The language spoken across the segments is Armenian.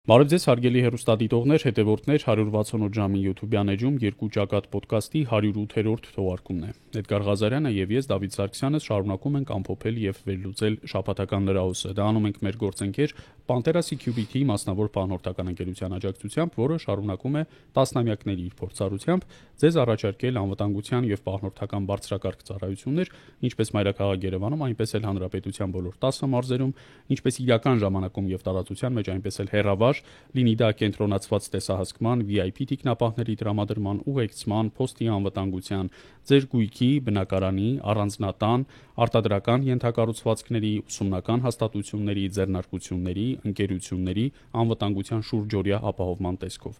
Բարև ձեզ հարգելի հեռուստադիտողներ, հետևորդներ 168 ժամի YouTube-յան էջում երկու ճակատ ոդկասթի 108-րդ թողարկումն է։ Էդգար Ղազարյանը եւ ես Դավիթ Սարգսյանը շարունակում ենք ամփոփել եւ վերլուծել շաբաթական լրահոսը։ Դա անում ենք մեր գործընկեր Pantera Security մասնավոր պահնորդական ընկերության աջակցությամբ, որը շարունակում է տասնամյակների իր փորձառությամբ ձեզ առաջարկել անվտանգության եւ պահնորդական բարձրակարգ ծառայություններ, ինչպես մայրաքաղաք Երևանում, այնպես էլ հանրապետության բոլոր 10 մարզերում, ինչպես իրական ժամանակում եւ տարածության մեջ, այնպես էլ հեռավար, լինի դա կենտրոնացված տեսահասկման, VIP տիկնապահների տրամադրման, ուղեկցման, փոստի անվտանգության, ձեր գույքի, բնակարանի, առանձնատան, արտադրական ենթակառուցվածքների, ուսումնական հաստատությունների, ձեռնարկությունների, ընկերությունների անվտանգության շուրջօրյա ապահովման տեսքով։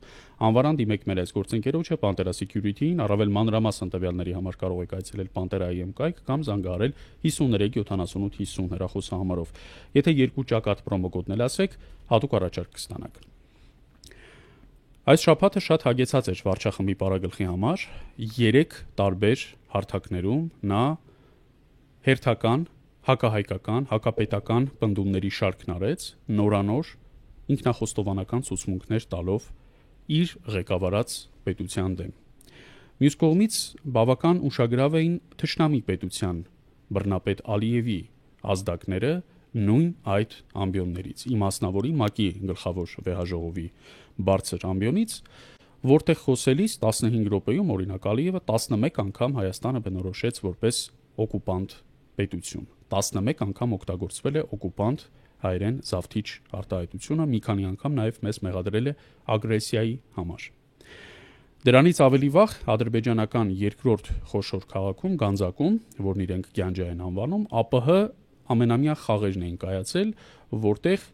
Անվարան դիմեք մեր այս գործընկերոջը Pantera Security-ին, առավել մանրամասն տվյալների համար կարող եք այցելել Pantera.am կայք կամ զանգահարել 537850 հեռախոսահամարով։ Եթե երկու ճակատ պրոմոկոդն էլ ասեք, հատուկ առաջարկ կստանաք։ Այս շաբաթը շատ հագեցած էր վարչախմբի պարագլխի համար, 3 տարբեր հարթակներում նա հերթական, հակահայկական, հակապետական պնդումների շարքն արեց, նորանոր ինքնախոստովանական ցուցմունքներ տալով իր ղեկավարած պետության դեմ։ Մյուս կողմից բավական ուշագրավ էին թշնամի պետության բռնապետ Ալիևի ազդակները նույն այդ ամբիոններից, իմասնավորի ՄԱԿ-ի գլխավոր վեհաժողովի բարձր ամբիոնից, որտեղ խոսելիս 15 րոպեում օրինակ Ալիևը 11 անգամ Հայաստանը բնորոշեց որպես օկուպանտ պետություն։ 11 անգամ օգտագործվել է օկուպանտ հայերեն զավթիչ արտահայտությունը, մի քանի անգամ նաև մեզ մեղադրել է ագրեսիայի համար։ Դրանից ավելի վաղ ադրբեջանական երկրորդ խոշոր քաղաքում Գանձակում, որն իրենք Գյանջա են անվանում, ԱՊՀ ամենամյա խաղերն էին կայացել, որտեղ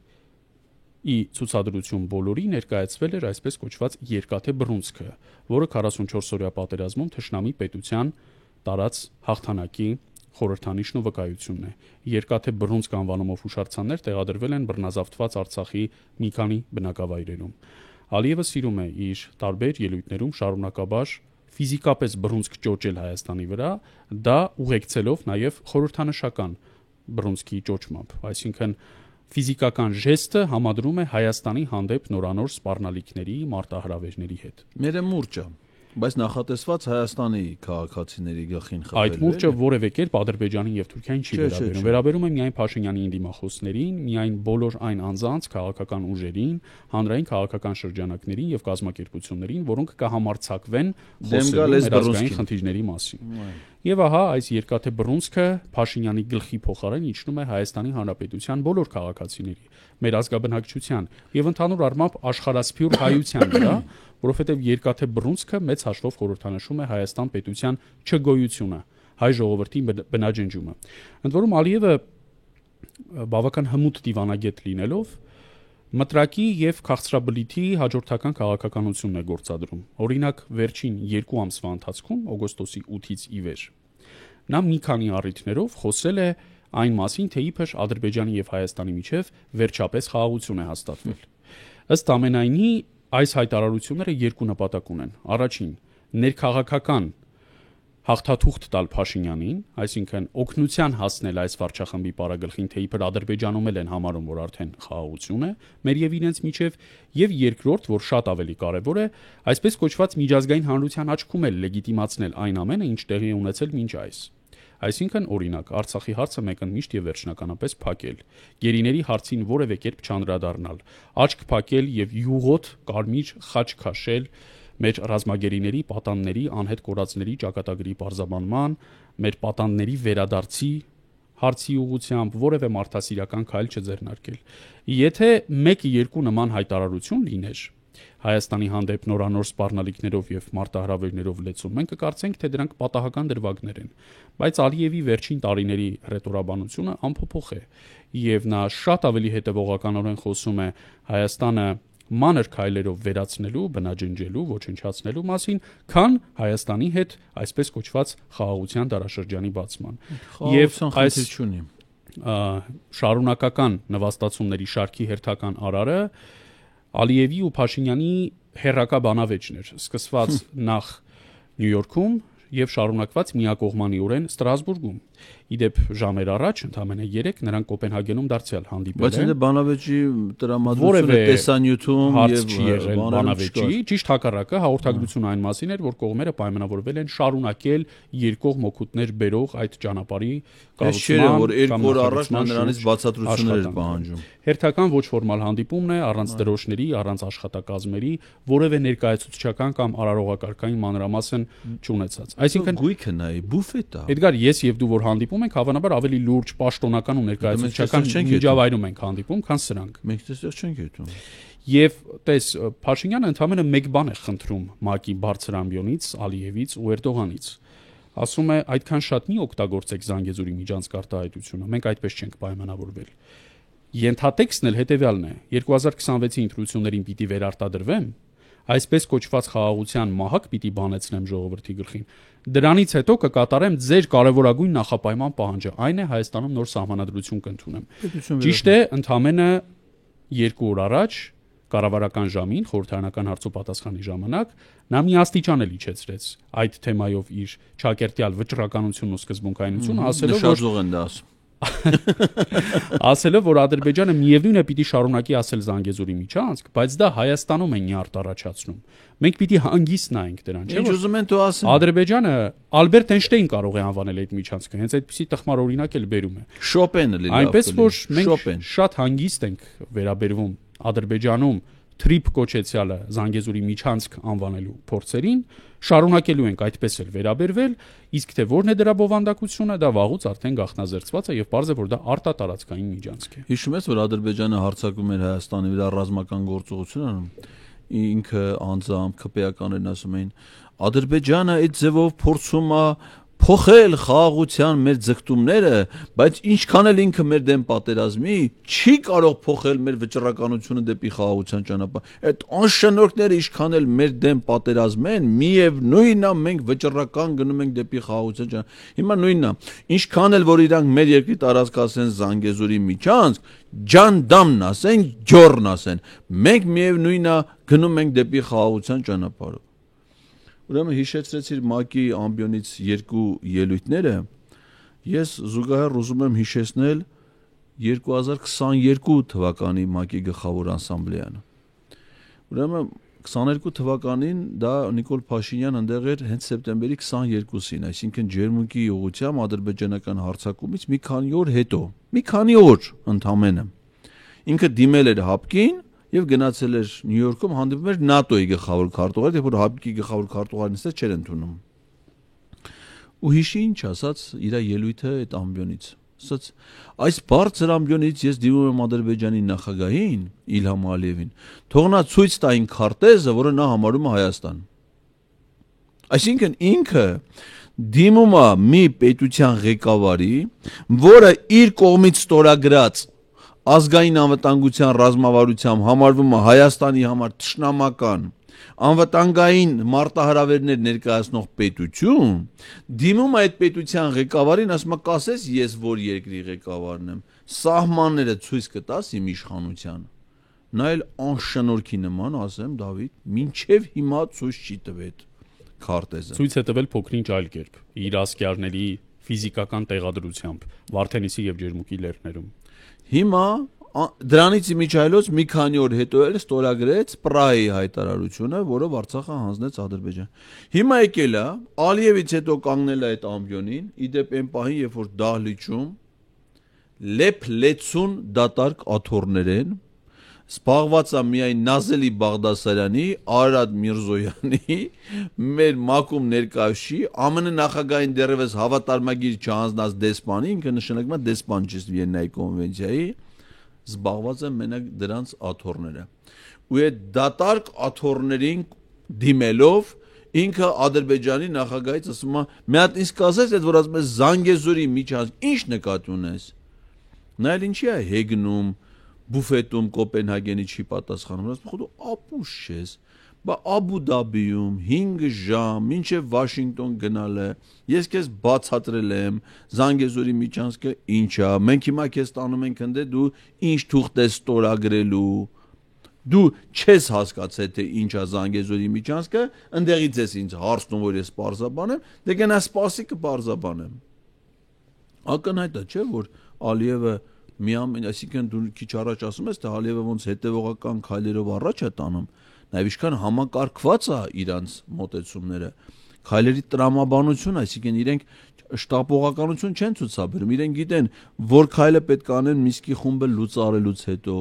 ի ցուցադրություն բոլորի ներկայացվել էր այսպես կոչված երկաթե բռունցքը, որը 44-օրյա պատերազմում թշնամի պետության տարած հաղթանակի խորհրդանիշն ու վկայությունն է։ Երկաթե բռունցք անվանումով հուշարձաններ տեղադրվել են բռնազավթված Արցախի մի քանի բնակավայրերում։ Ալիևը սիրում է իր տարբեր ելույթներում շարունակաբար ֆիզիկապես բռունցք ճոճել Հայաստանի վրա, դա ուղեկցելով նաև խորհրդանշական բռունցքի ճոճմամբ, այսինքն ֆիզիկական ժեստը համադրում է Հայաստանի հանդեպ նորանոր սպառնալիքների, մարտահրավերների հետ։ Մերը մուրճը, բայց նախատեսված Հայաստանի քաղաքացիների գլխին խփել։ Այդ մուրճը որևէ կերպ Ադրբեջանին եւ Թուրքիային չի վերաբերում։ Վերաբերում է միայն Փաշինյանի դիմախոսներին, միայն բոլոր այն անձանց քաղաքական ուժերին, հանրային քաղաքական շրջանակներին եւ կազմակերպություններին, որոնք կհամարձակվեն խոսել ներազգային խնդիրների մասին։ Եվ ահա այս երկաթե բռունցքը Փաշինյանի գլխի փոխարեն իջնում է Հայաստանի Հանրապետության բոլոր քաղաքացիների, մեր ազգաբնակչության եւ ընդհանուր առմամբ աշխարհասփյուր հայության վրա, որովհետեւ երկաթե բռունցքը մեծ հաշվով խորհրդանշում է Հայաստան պետության չգոյությունը, հայ ժողովրդի բնաջնջումը։ Ընդ որում Ալիևը բավական հմուտ դիվանագետ լինելով մտրակի եւ քաղցրաբլիթի հաջորդական քաղաքականությունն է գործադրում։ Օրինակ, վերջին 2 ամսվա ընթացքում, օգոստոսի 8-ից ի վեր, նա մի քանի առիթներով խոսել է այն մասին, թե իբր Ադրբեջանի եւ Հայաստանի միջև վերջապես խաղաղություն է հաստատվել։ Ըստ ամենայնի, այս հայտարարությունները երկու նպատակ ունեն։ Առաջին, ներքաղաքական հաղթաթուղթ տալ Փաշինյանին, այսինքն օգնության հասնել այս վարչախմբի պարագլխին, թե իբր Ադրբեջանում են համարում, որ արդեն խաղաղություն է մեր եւ իրենց միջև, եւ երկրորդ, որ շատ ավելի կարեւոր է, այսպես կոչված միջազգային հանրության աչքում էլ լեգիտիմացնել այն ամենը, ինչ տեղի է ունեցել մինչ այս։ Այսինքն, օրինակ, Արցախի հարցը մեկընդմիշտ եւ վերջնականապես փակել, գերիների հարցին որևէ կերպ չանդրադառնալ, աչք փակել եւ յուղոտ կարմիր խաչ քաշել մեր ռազմագերիների, պատանների, անհետ կորածների ճակատագրի պարզաբանման, մեր պատանների վերադարձի հարցի ուղղությամբ որևէ մարդասիրական քայլ չձեռնարկել։ Եթե 1-2 նման հայտարարություն լիներ Հայաստանի հանդեպ նորանոր սպառնալիքներով եւ մարտահրավերներով լեցուն, մենք կկարծենք, թե դրանք պատահական դրվագներ են, բայց Ալիևի վերջին տարիների ռետորաբանությունը անփոփոխ է, եւ նա շատ ավելի հետեւողականորեն խոսում է Հայաստանը մանր քայլերով վերացնելու, բնաջնջելու, ոչնչացնելու մասին, քան Հայաստանի հետ այսպես կոչված խաղաղության դարաշրջանի բացման։ Եվ այս շարունակական նվաստացումների շարքի հերթական արարը Ալիևի ու Փաշինյանի հերրակա բանավեճն էր, սկսված նախ Նյու Յորքում եւ շարունակված միակողմանիորեն Ստրասբուրգում։ Իդեպ ժամեր առաջ, ընդամենը 3 նրանք Կոպենհագենում դարձյալ հանդիպել են։ Բայց այնտեղ բանավեճի տրամադրությունը տեսանյութում եւ բանավեճի, ճիշտ հակառակը հաղորդագրություն այն մասին էր, որ կողմերը պայմանավորվել են շարունակել երկկողմ օգուտներ բերող այդ ճանապարհի կառուցման, որ 2 օր առաջ նրանից բացատրություններ էր պահանջում։ Հերթական ոչ ֆորմալ հանդիպումն է, առանց դրոշների, առանց աշխատակազմերի, որևէ ներկայացուցչական կամ արարողակարգային մանրամասն չունեցած։ Այսինքն գույքը նայ, բուֆետ է։ Էդգար, ես եւ դու որ հանդիպում ենք, հավանաբար ավելի լուրջ պաշտոնական ու ներկայացուցչական միջավայրում ենք հանդիպում, քան սրանք։ Մենք դեռ չենք հետում։ Եվ տես Փաշինյանը ընդամենը մեկ բան է խնդրում ՄԱԿ-ի բարձր ամբիոնից, Ալիևից ու Էրդողանից։ Ասում է, այդքան շատ մի օգտագործեք Զանգեզուրի միջանցք արտահայտությունը, մենք այդպես չենք պայմանավորվել։ Ենթատեքստն էլ հետեւյալն է. 2026-ի ընտրություններին պիտի վերարտադրվեմ, այսպես կոչված խաղաղության մահակ պիտի բանեցնեմ ժողովրդի գլխին։ Դրանից հետո կկատարեմ ձեր կարևորագույն նախապայման պահանջը, այն է Հայաստանում նոր սահմանադրություն կընդունեմ։ Ճիշտ է, ընդամենը 2 օր առաջ կառավարական ժամին, խորհրդարանական հարցու պատասխանի ժամանակ, նա մի աստիճան էլ իջեցրեց այդ թեմայով իր ճակերտյալ վճռականությունն ու սկզբունքայնությունը, ասելով, որ Ադրբեջանը միևնույն է պիտի շարունակի ասել Զանգեզուրի միջանցք, բայց դա Հայաստանում է նյարդ առաջացնում։ Մենք պիտի հանգիստ նայենք դրան, չէ՞ Ինչ ուզում են դու ասեն։ Ադրբեջանը Ալբերտ Էյնշտեյն կարող է անվանել այդ միջանցքը, հենց այդպիսի տխմար օրինակ էլ բերում է։ Շոպենը լավ։ Այնպես որ մենք շատ հանգիստ ենք վերաբերվում Ադրբեջանում թրիփ կոչեցյալը Զանգեզուրի միջանցք անվանելու փորձերին, շարունակելու ենք այդպես էլ վերաբերվել, իսկ թե որն է դրա բովանդակությունը, դա վաղուց արդեն գաղտնազերծված է եւ պարզ է, որ դա արտատարածքային միջանցք է։ Հիշում ես, որ Ադրբեջանը հարձակում էր Հայաստանի վրա ռազմական գործողություն անում, ինքը անձամբ քպեականներն ասում էին, Ադրբեջանը այդ ձևով փորձում է փոխել խաղաղության մեր ձգտումները, բայց ինչքան էլ ինքը մեր դեմ պատերազմի, չի կարող փոխել մեր վճռականությունը դեպի խաղաղության ճանապարհ։ Այդ անշնորհքները ինչքան էլ մեր դեմ պատերազմեն, միևնույնն է մենք վճռական գնում ենք դեպի խաղաղության ճանապարհ։ Հիմա նույնն է, ինչքան էլ որ իրանք մեր երկրի տարածք ասեն Զանգեզուրի միջանցք, ջանդամն ասեն, ջորն ասեն, մենք միևնույնն է գնում ենք դեպի խաղաղության ճանապարհով։ Ուրեմն հիշեցրեցիր ՄԱԿ-ի ամբիոնից 2 ելույթները, ես զուգահեռ ուզում եմ հիշեցնել 2022 թվականի ՄԱԿ-ի գլխավոր ասամբլեան։ Ուրեմն 22 թվականին դա Նիկոլ Փաշինյան ընդեղ էր հենց սեպտեմբերի 22-ին, այսինքն ջերմուկի ուղղությամբ ադրբեջանական հարձակումից մի քանի օր հետո, մի քանի օր ընդամենը։ Ինքը դիմել էր ՀԱՊԿ-ին եւ գնացել էր Նյու Յորքում հանդիպում էր ՆԱՏՕ-ի գլխավոր քարտուղար, երբ որ ՀԱՊԿ-ի գլխավոր քարտուղարն էս չէր ընդունում։ Ու հիշի ինչ ասաց իր ելույթը այդ ամբիոնից։ Ասաց. այս բարձր ամբիոնից ես դիմում եմ Ադրբեջանի նախագահին Իլհամ Ալիևին, թող նա ցույց տա այն քարտեզը, որը նա համարում է Հայաստան։ Այսինքն ինքը դիմում է մի պետության ղեկավարի, որը իր կողմից ստորագրած ազգային անվտանգության ռազմավարությամբ համարվում է Հայաստանի համար թշնամական անվտանգային մարտահրավերներ ներկայացնող պետություն, դիմում այդ պետության ղեկավարին, ասում է, կասես ես որ երկրի ղեկավարն եմ, սահմանները ցույց կտաս իմ իշխանության։ Նա էլ անշնորհքի նման, ասեմ Դավիթ, մինչև հիմա ցույց չի տվել քարտեզը։ Ցույց է տվել փոքրինչ այլ կերպ, իր ասկյարների ֆիզիկական տեղադրությամբ, Վարդենիսի եւ Ջերմուկի լեռներում։ Հիմա դրանից իմիջայլոց մի քանի օր հետո էլ ստորագրեց Պրահայի հայտարարությունը, որով Արցախը հանձնեց Ադրբեջան։ Հիմա եկել է, Ալիևից հետո կանգնել է այդ ամբիոնին, իդեպ այն պահին, երբ որ դահլիճում լեփ-լեցուն դատարկ աթոռներեն սպաղված է միայն Նազելի Բաղդասարյանի, Արադ Միրզոյանի, մեր մակում ներկայացի, ԱՄՆ նախագահային դեռևս հավատարմագիր չհանձնած դեսպանի, ինքը նշանակում է դեսպանչիստ Վիեննայի կոնվենցիայի, զբաղված են մենակ դրանց աթոռները։ Ու այդ դատարկ աթոռներին դիմելով ինքը Ադրբեջանի նախագահից ասում է, մի հատ ինձ կասես, այդ որ ասում է Զանգեզուրի միջանցք, ինչ նկատի ունես։ Նա էլ ինչի է հեգնում, բուֆետում Կոպենհագենի չի պատասխանում, ասում խո դու ապուշ ես, բա Աբու Դաբիում 5 ժամ, մինչև Վաշինգտոն գնալ է, ես քեզ բացատրել եմ, Զանգեզուրի միջանցքը ինչ է, մենք հիմա քեզ տանում ենք ընդ դու ինչ թուղթ ես ստորագրելու, Դու չես հասկացել թե ինչ է Զանգեզուրի միջանցքը, ընդեղից ես ինձ հարցնում որ ես պարզաբանեմ, դե գնա սպասի կպարզաբանեմ։ Ակնհայտ է, չէ՞ որ Ալիևը այսինքն դու քիչ առաջ ասում ես թե Ալիևը ոնց հետևողական քայլերով առաջ է տանում, նաև ինչքան համակարգված է իրանց մոտեցումները, քայլերի տրամաբանություն, այսինքն իրենք շտապողականություն չեն ցուցաբերում, իրենք գիտեն, որ քայլը պետք է անեն Միսկի խումբը լուծարելուց հետո,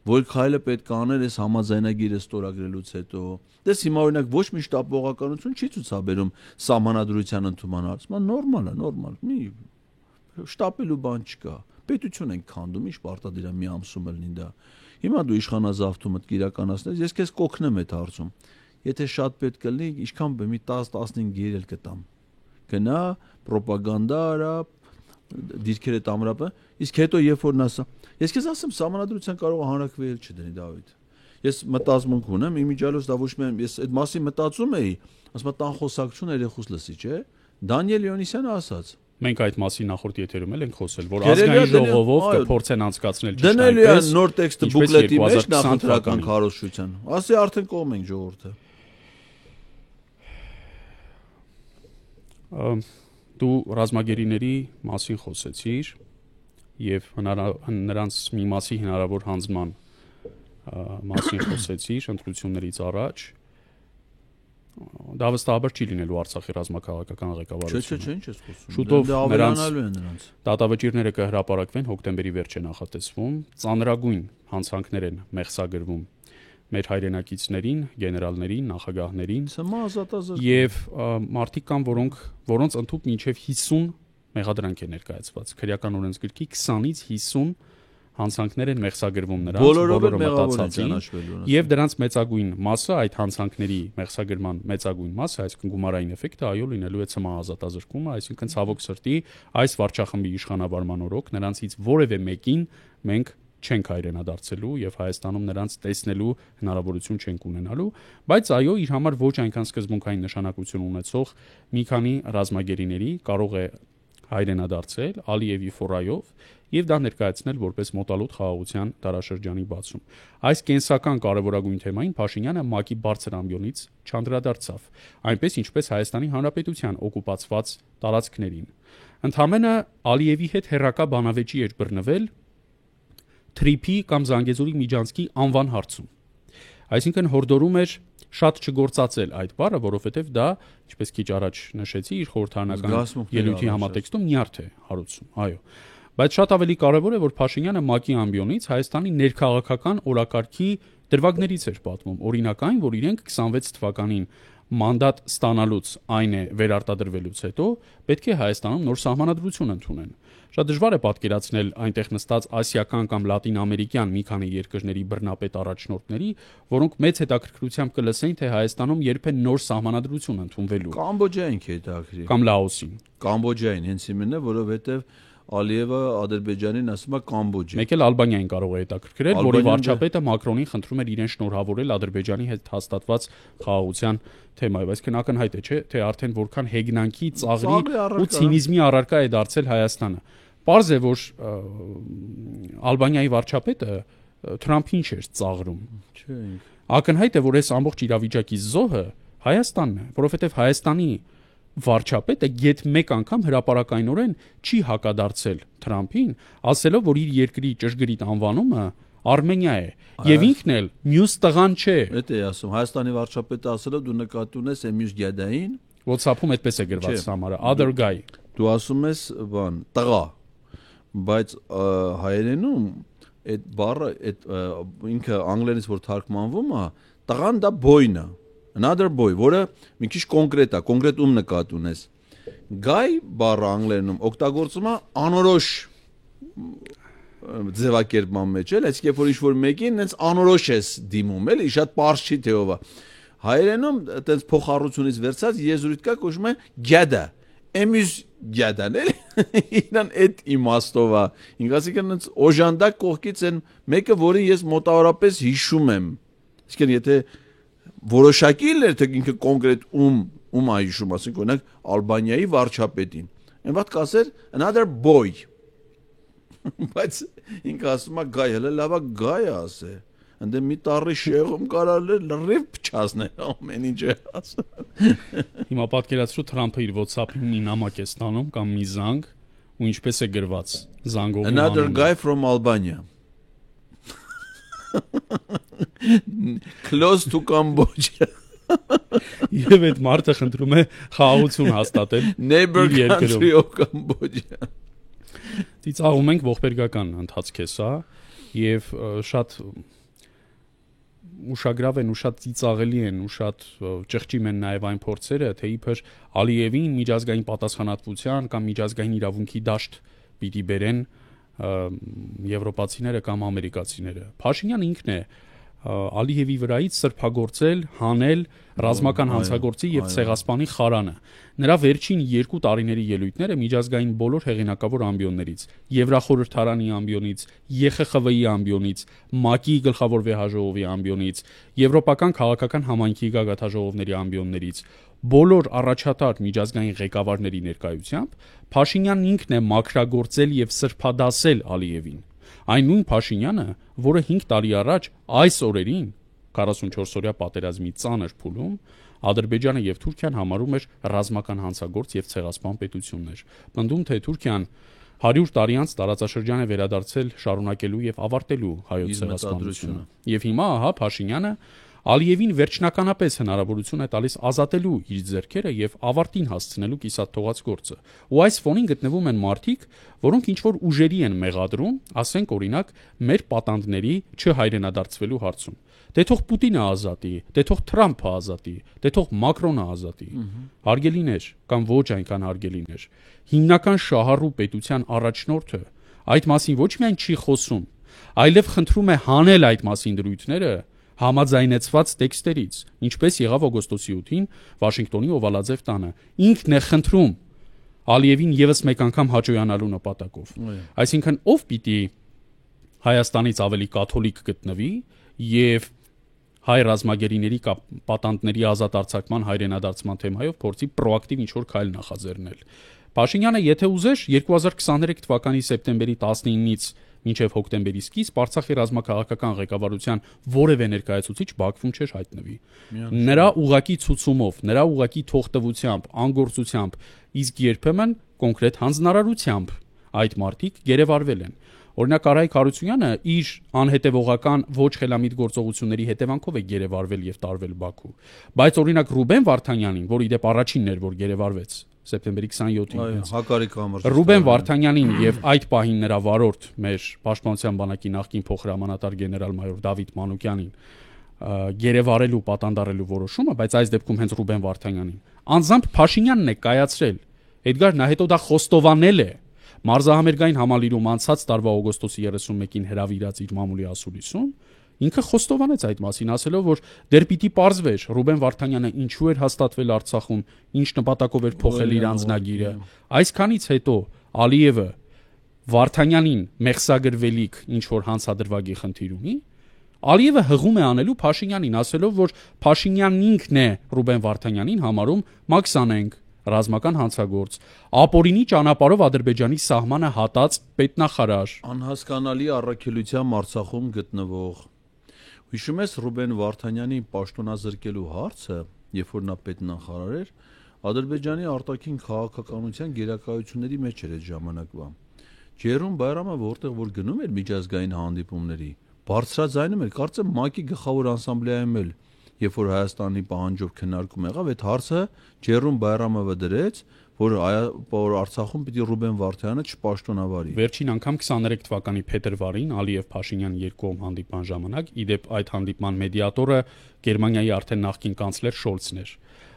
որ քայլը պետք է անել այս համաձայնագիրը ստորագրելուց հետո։ Դες հիմա օրինակ ոչ մի շտապողականություն չի ցուցաբերում սահմանադրության ընդունման հարցում, նորմալ, մի շտապելու բան չկա։ Պետություն ենք քանդում, ինչ պարտադիր է մի ամսում լինի դա։ Հիմա դու իշխանազավթումդ կիրականացնես, ես քեզ կօգնեմ այդ հարցում։ Եթե շատ պետք կլինի, ինչքան մի 10-15 գիրել կտամ։ Գնա, ռոպագանդա արա, դիրքերդ ամրապը, իսկ հետո երբ որ նասա, ես քեզ ասեմ, սահմանադրության կարող է հանրակրվել չդնի Դավիթ։ Ես մտածմունք ունեմ, իմիջիալոց դա ոչ միայն ես այդ մասին մտածում էի, ասում եմ տան խոսակցություն երեխուս լսի, չէ՞։ Դանիել Լեոնիսյանը ասաց։ Մենք այդ մասին նախորդ եթերում ենք խոսել, որ ազգային ժողովով կփորձեն անցկացնել ճիշտ այնպես։ Դնել է նոր տեքստը բուկլետի մեջ նախընտրական քարոզչության։ Ասի արդեն կողմ ենք ժողովուրդը։ Դու ռազմագերիների մասին խոսեցիր եւ նրանց մի մասի հնարավոր հանձնման մասին խոսեցիր ընտրություններից առաջ։ Դա վստահաբար չի լինելու Արցախի ռազմաքաղաքական ղեկավարությունը։ Չէ, ինչ ես խոսում։ Շուտով նրանց դատավճիռները կհրապարակվեն, հոկտեմբերի վերջ է նախատեսվում, ծանրագույն հանցանքներ են մեղսագրվում մեր հայրենակիցներին, գեներալներին, նախագահներին, եւ մարդիկ կան, որոնց ընդհանուր մինչեւ 50 մեղադրանք է ներկայացված։ Քրեական օրենսգրքի 20-ից 50 հանցանքներ են մեղսագրվում նրանց, բոլորը մտածած են, եւ դրանց մեծագույն մասը, այդ հանցանքների մեղսագրման մեծագույն մասը, այսինքն գումարային էֆեկտը, այո, լինելու է ցմահ ազատազրկումը, այսինքն ցավոք սրտի այս վարչախմբի իշխանաբարման օրոք նրանցից որևէ մեկին մենք չենք հայրենադարձելու եւ Հայաստանում նրանց տեսնելու հնարավորություն չենք ունենալու, բայց այո, իր համար ոչ այնքան սկզբունքային նշանակություն ունեցող մի քանի ռազմագերիների կարող է հայրենադարձել Ալիևի ֆորայով եւ դա ներկայացնել որպես մոտալուտ խաղաղության դարաշրջանի բացում։ Այս կենսական կարևորագույն թեմային Փաշինյանը ՄԱԿ-ի բարձր ամբիոնից չանդրադարձավ, այնպես ինչպես Հայաստանի Հանրապետության օկուպացված տարածքներին։ Ընդհանրապես Ալիևի հետ հերրակա բանավեճի էր բռնվել Թրիփի կամ Զանգեզուրի միջանցքի անվան հարցում։ Այսինքն հորդորում էր շատ չգործածել այդ բառը, որովհետև դա, ինչպես քիչ առաջ նշեցի, իր խորհրդարանական ելույթի համատեքստում նյարդ է հարուցում, այո։ Բայց շատ ավելի կարևոր է, որ Փաշինյանը ՄԱԿ-ի ամբիոնից Հայաստանի ներքաղաքական օրակարգի դրվագներից էր պատմում, օրինակ այն, որ իրենք 26 թվականին մանդատ ստանալուց, այն է վերարտադրվելուց հետո պետք է Հայաստանում նոր սահմանադրություն ընդունեն։ Շատ դժվար է պատկերացնել այնտեղ նստած ասիական կամ լատինամերիկյան մի քանի երկրների բռնապետ առաջնորդների, որոնք մեծ հետաքրքրությամբ կլսեին, թե Հայաստանում երբ է նոր սահմանադրություն ընդունվելու։ Կամբոջային հետաքրքրի։ Կամ Լաոսին։ Կամբոջային հենց իմենն է, որովհետև Ալիևը Ադրբեջանին ասում է Կամբոջա։ Մեկ էլ Ալբանիային կարող է հետաքրքրել, որի վարչապետը Մակրոնին խնդրում էր իրեն շնորհավորել Ադրբեջանի հետ հաստատված խաղաղության թեմայով։ Այսինքն ակնհայտ է, չէ՞, թե արդեն որքան հեգնանքի, ծաղրի ու ցինիզմի առարկա է դարձել Հայաստանը։ Պարզ է, որ Ալբանիայի վարչապետը Թրամփին չէր ծաղրում։ Չէ։ Ակնհայտ է, որ այս ամբողջ իրավիճակի զոհը Հայաստանն է, որովհետև Հայաստանի վարչապետը գեթ մեկ անգամ հրապարակայնորեն չի հակադարձել Թրամփին, ասելով, որ իր երկրի ճշգրիտ անվանումը Արմենիա է, եւ ինքն էլ մյուս տղան չէ։ Դա է ասում, Հայաստանի վարչապետը ասելով դու նկատի ունես այն մյուս գյադային, WhatsApp-ում այդպես է գրված համարը, other guy։ Դու ասում ես, բան, տղա, բայց հայերենում այդ բառը, այդ ինքը անգլերենից որ թարգմանվում է, տղան դա boy-ն է, another boy, որը մի քիչ կոնկրետ է, կոնկրետ ում նկատի ունես։ Guy բառը անգլերենում օգտագործվում է անորոշ ձևակերպման մեջ, էլ, այսինքն երբ որ ինչ-որ մեկին հենց անորոշ ես դիմում, էլի, շատ པարզ չի թե ով է։ Հայերենում այդպես փոխառությունից վերցած եզրույթ կա կոչվում է գյադա, էմյուզ գյադան, էլի, իրան այդ իմաստով է։ Ինքը ասիկան հենց օժանդակ կողքից են մեկը, որը ես մոտավորապես հիշում եմ։ Այսինքն եթե որոշակի էր թե ինքը կոնկրետ ում է հիշում, ասենք օրինակ Ալբանիայի վարչապետին։ Այն ված կասեր another boy։ Բայց ինքը ասում է գայ, հələ լավա գայ ասե։ Ընդ մի տառի շեղում կարալ լրիվ փչացնել ամեն ինչը ասա։ Հիմա պատկերացրու Թրամփը իր WhatsApp-ին մի նամակ է ստանում կամ մի զանգ ու ինչպես է գրված զանգով Another guy from Albania close to Cambodia Եվ այդ մարդը խնդրում է խաղաղություն հաստատել neighbor country of Cambodia Ծիծաղում ենք ողբերգական ընթացք է սա եւ շատ ուշագրավ են ու շատ ծիծաղելի են ու շատ ճղճիմ են նաեւ այն փորձերը թե իբր Ալիևին միջազգային պատասխանատվության կամ միջազգային իրավունքի դաշտ պիտի բերեն եվրոպացիները կամ ամերիկացիները Փաշինյանը ինքն է Ալիևի վրայից սրբագործել, հանել ռազմական հանցագործի եւ ցեղասպանի խարանը։ Նրա վերջին 2 տարիների ելույթները միջազգային բոլոր հեղինակավոր ամբիոններից, Եվրախորհրդարանի ամբիոնից, ԵԽԽՎ-ի ամբիոնից, ՄԱԿ-ի գլխավոր վեհաժողովի ամբիոնից, Եվրոպական քաղաքական համայնքի գագաթաժողովների ամբիոններից, բոլոր առաջատար միջազգային ղեկավարների ներկայությամբ Փաշինյանն ինքն է մաքրագործել եւ սրբադասել Ալիևին։ Այն նույն Փաշինյանը, որը 5 տարի առաջ այս օրերին 44-օրյա պատերազմի ծանր փուլում Ադրբեջանը եւ Թուրքիան համարում էր ռազմական հանցագործ եւ ցեղասպան պետություններ։ Պնդում թե Թուրքիան 100 տարի անց տարածաշրջան է վերադարձել շարունակելու եւ ավարտելու հայոց ցեղասպանությունը։ Եվ հիմա ահա Փաշինյանը Ալիևին վերջնականապես հնարավորություն է տալիս ազատելու իր ձեռքերը եւ ավարտին հասցնելու կիսատ թողած գործը։ Ու այս ֆոնին գտնվում են մարդիկ, որոնք ինչ որ ուժերի են մեղադրում, ասենք օրինակ, մեր պատանդների չհայրենադարձվելու հարցում։ Դե թող Պուտինը ազատի, դե թող Թրամփը ազատի, դե թող Մակրոնը ազատի։ Հարգելիներ կամ ոչ այնքան հարգելիներ։ Հիմնական շահառու պետության առաջնորդը այդ մասին ոչ միայն չի խոսում, այլև խնդրում է հանել այդ մասին դրույթները համաձայնեցված տեքստերից, ինչպես եղավ օգոստոսի 8-ին Վաշինգտոնի Օվալաձև տանը։ Ինքն է խնդրում Ալիևին եւս մեկ անգամ հաջողանալու նպատակով։ Այսինքն ով պիտի Հայաստանից ավելի կաթոլիկ գտնվի եւ հայ ռազմագերիների պատանդների ազատ արձակման հայրենադարձման թեմայով փորձի պրոակտիվ ինչ-որ քայլ նախաձեռնել։ Փաշինյանը, եթե ուզեր, 2023 թվականի սեպտեմբերի 19-ից մինչև հոկտեմբերի սկիզբ Արցախի ռազմաքաղաքական ղեկավարության որևէ ներկայացուցիչ Բաքվում չէր հայտնվի։ Նրա ուղակի ցուցումով, նրա ուղակի թողտվությամբ, անգործությամբ, իսկ երբեմն կոնկրետ հանձնարարությամբ այդ մարդիկ գերեվարվել են։ Օրինակ Արայք Հարությունյանը իր անհետևողական ոչ խելամիտ գործողությունների հետևանքով է գերեվարվել եւ տարվել Բաքու։ Բայց օրինակ Ռուբեն Վարդանյանին, որ իդեպ առաջինն էր, որ գերեվարվեց սեպտեմբերի 27-ին, հակարիք համար Ռուբեն Վարդանյանին եւ այդ պահին նրա վարորդ մեր պաշտպանության բանակի նախկին փոխհրամանատար գեներալ-մայոր Դավիթ Մանուկյանին գերեվարելու պատանդարելու որոշումը, բայց այս դեպքում հենց Ռուբեն Վարդանյանին անձամբ Փաշինյանն է կայացրել։ Էդգար նա հետո դա խոստովանել է Մարզահամերգային համալիրում անցած տարվա օգոստոսի 31-ին հրավիրած իր մամուլի ասուլիսում ինքը խոստովանեց այդ մասին, ասելով, որ դեռ պիտի պարզվեր Ռուբեն Վարդանյանը ինչու էր հաստատվել Արցախում, ինչ նպատակով էր փոխել իր անձնագիրը։ Այսքանից հետո Ալիևը Վարդանյանին մեղսագրվելիք ինչ որ հանցադրվագի խնդիր ունի, Ալիևը հղում է անելու Փաշինյանին, ասելով, որ Փաշինյանն ինքն է Ռուբեն Վարդանյանին համարում մաքսանենք ռազմական հանցագործ, ապօրինի ճանապարհով Ադրբեջանի սահմանը հատած պետնախարար, անհասկանալի առաքելությամբ Արցախում գտնվող։ Հիշում ես Ռուբեն Վարդանյանի պաշտոնազրկելու հարցը, երբ որ նա պետնախարար էր, Ադրբեջանի արտաքին քաղաքականության գերակայությունների մեջ էր այդ ժամանակվա։ Ջերում Բայրամը որտեղ որ գնում էր միջազգային հանդիպումների, բարձրաձայնում էր, կարծեմ ՄԱԿ-ի գլխավոր ասամբլեայում էլ երբ որ Հայաստանի պահանջով քննարկում եղավ, այդ հարցը Ջերում Բայրամովը դրեց, որ Արցախում պիտի Ռուբեն Վարդանյանը չպաշտոնավարի։ Վերջին անգամ 23 թվականի փետրվարին Ալիև-Փաշինյան երկկողմ հանդիպման ժամանակ, իդեպ այդ հանդիպման մեդիատորը Գերմանիայի արդեն նախկին կանցլեր Շոլցն էր։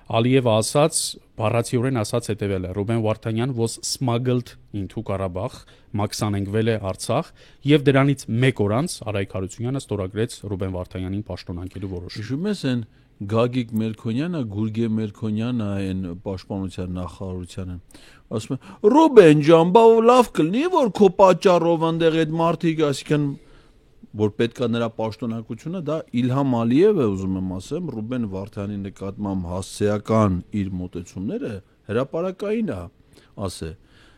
Ալիևը ասաց, բառացիորեն ասաց հետևելը. Ռուբեն Վարդանյան was smuggled into Karabakh, մաքսանենգվել է Արցախ, եւ դրանից 1 օր անց Արայք Հարությունյանը ստորագրեց Ռուբեն Վարդանյանին պաշտոնանկելու որոշում։ Հիշում ես այն Գագիկ Մելքոնյանը, Գուրգե Մելքոնյանը այն պաշտպանության նախարարությանը ասում է. Ռուբեն ջան, բա լավ կլինի, որ քո պատճառով այնտեղ այդ մարդիկ, այսինքն որ պետքա նրա պաշտոնակությունը, դա Իլհամ Ալիև է, ուզում եմ ասեմ, Ռուբեն Վարդանի նկատմամբ հասցեական իր մոտեցումները հրապարակային է, ասե։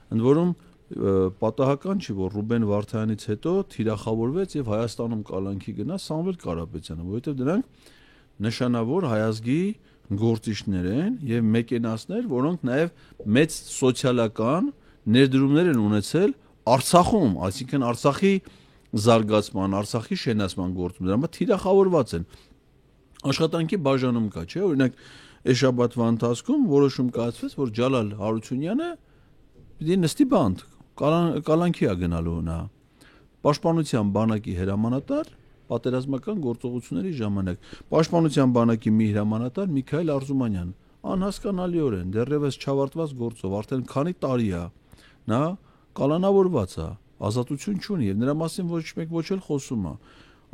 Ընդ որում պատահական չի, որ Ռուբեն Վարդանյանից հետո թիրախավորվեց եւ Հայաստանում կալանքի գնաց Սամվել Կարապետյանը, որովհետեւ դրանք նշանավոր հայազգի գործիչներ են եւ մեկենասներ, որոնք նաեւ մեծ սոցիալական ներդրումներ են ունեցել Արցախում, այսինքն Արցախի զարգացման, Արցախի շենացման գործում, դրանք թիրախավորված են։ Աշխատանքի բաժանում կա, չէ՞, օրինակ այս շաբաթվա ընթացքում որոշում կայացվեց, որ Ջալալ Հարությունյանը պիտի նստի բանտ, կալանքի է գնալու նա։ Պաշտպանության բանակի հրամանատար պատերազմական գործողությունների ժամանակ Պաշտպանության բանակի մի հրամանատար Միքայել Արզումանյան անհասկանալիորեն դեռևս չավարտված գործով արդեն քանի տարի է նա կալանավորված է, ազատություն չունի եւ նրա մասին ոչ մեկ ոչ էլ խոսում է։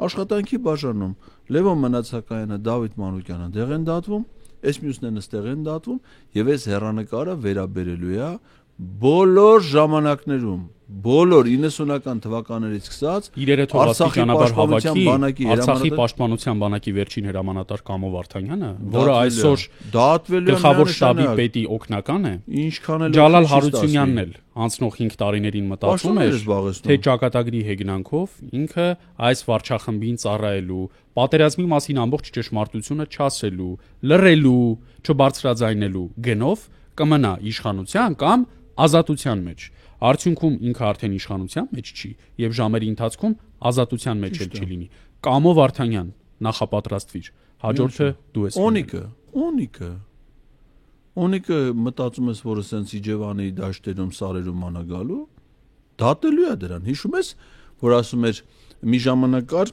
Աշխատանքի բաժանում Լևոն Մնացակայանը, Դավիթ Մանուկյանը դեղ են դատվում, այս մյուսներն ստեղ են դատվում եւ այս հերանեկարը վերաբերելու է բոլոր ժամանակներում, բոլոր 90-ական թվականներից սկսած իրերը թողածի ճանապարհ հավաքի Արցախի պաշտպանության բանակի վերջին հրամանատար Կամո Վարդանյանը, որը այսօր գլխավոր շտաբի պետի օգնական է, Ջալալ Հարությունյանն էլ անցնող 5 տարիներին մտածում էր, թե ճակատագրի հեգնանքով ինքը այս վարչախմբին ծառայելու, պատերազմի մասին ամբողջ ճշմարտությունը չասելու, լռելու, չբարձրաձայնելու գնով կմնա իշխանության կամ ազատության մեջ։ Արդյունքում ինքը արդեն իշխանության մեջ չի եւ ժամերի ընթացքում ազատության մեջ էլ չի լինի։ Կամո Վարդանյան, նախապատրաստվիր։ Հաջորդը դու ես։ Օնիկը մտածում ես, որ ասենց Իջևանի դաշտերում սարերում անագալու, դատելու է դրան։ Հիշում ես, որ ասում էր մի ժամանակ կար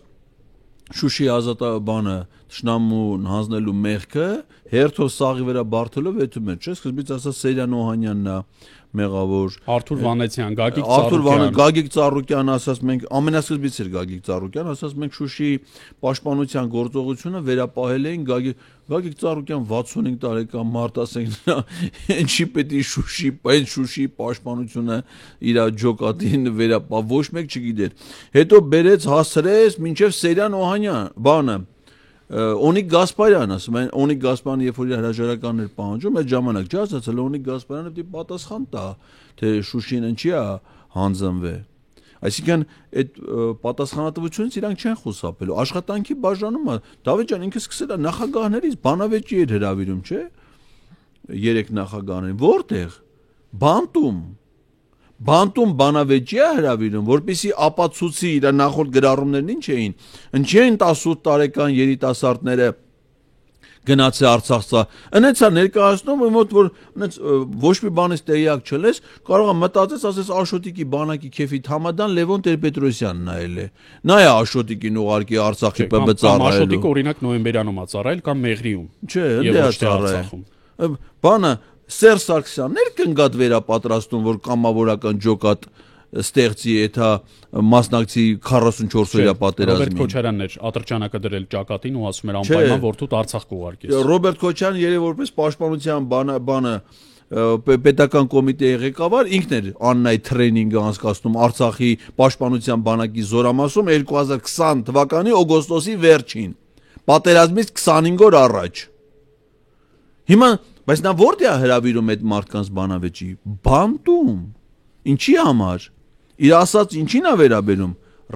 Շուշի ազատաբանը Տշնամուն հանձնելու մեղքը հերթով սաղի վրա բարթելով եթում էր, չէ՞, սկզբից ասած Սերյան Օհանյանն է մեղավոր, Արթուր Վանեցյան, Գագիկ Ծառուկյան ասած մենք ամենասկզբից էր Գագիկ Ծառուկյան ասած մենք Շուշի պաշտպանության գործողությունը վերապահել էին Գագիկ Ծառուկյան 65 տարեկան մարդ ասենք ինչի պետք է Շուշի պաշտպանությունը իր ջոկատին վերապահ ոչ մեկ չգիտեր։ Հետո բերեց հասրեց մինչև Սերյան Օհանյան բանը Օնիկ Գասպարյան ասում են Օնիկ Գասպարյանը երբ որ իր հրաժարականներ պահանջում այդ ժամանակ չի ասացել Օնիկ Գասպարյանը պետք է պատասխան տա թե Շուշին ինչի է հանձնվել այսինքն այդ պատասխանատվությունից իրանք չեն խուսափելու աշխատանքի բաժանումը Դավիթ ջան ինքը սկսել է նախագահներից բանավեճի էր հրավիրում չէ 3 նախագահներին որտեղ Բանտում բանավեճի է հրավիրում, որպեսզի ապացուցի իր նախորդ գրառումներն ինչ էին։ Ինչի են 18 տարեկան երիտասարդները գնացել Արցախ, այնց է ներկայացնում, մոտ որ ոչ մի բանից տեղյակ չլես, կարող է մտածես, ասես Աշոտիկի բանակի քեֆի համադան Լևոն Տեր-Պետրոսյանն նայել է։ Նա է Աշոտիկին ուղարկի Արցախի ՊԲ ծառայելու։ Աշոտիկը օրինակ նոյեմբերանում է ծառայել կամ Մեղրիում։ Չէ, դե է ծառայել։ Բանը Սերժ Սարգսյանն կնգատ վերապատրաստում, որ կամավորական ջոկատ ստեղծի էթա մասնակցի 44 օրյա պատերազմին։ Ռոբերտ Քոչարյանն էր ատրճանակը դրել ճակատին ու ասում էր անպայման որ դու Արցախ կուղարկես։ Ռոբերտ Քոչարյանը երևի որպես պաշտպանության բանը պետական կոմիտեի ղեկավար ինքն էր աննայ տրեյնինգը անցկացնում Արցախի պաշտպանության բանակի զորամասում 2020 թվականի օգոստոսի վերջին։ Պատերազմից 25 օր առաջ։ Հիմա բայց նա որտե է հրավիրում այդ մարդկանց բանավեճի։ Բանտում։ Ինչի համար։ Իր ասած ինչին է վերաբերում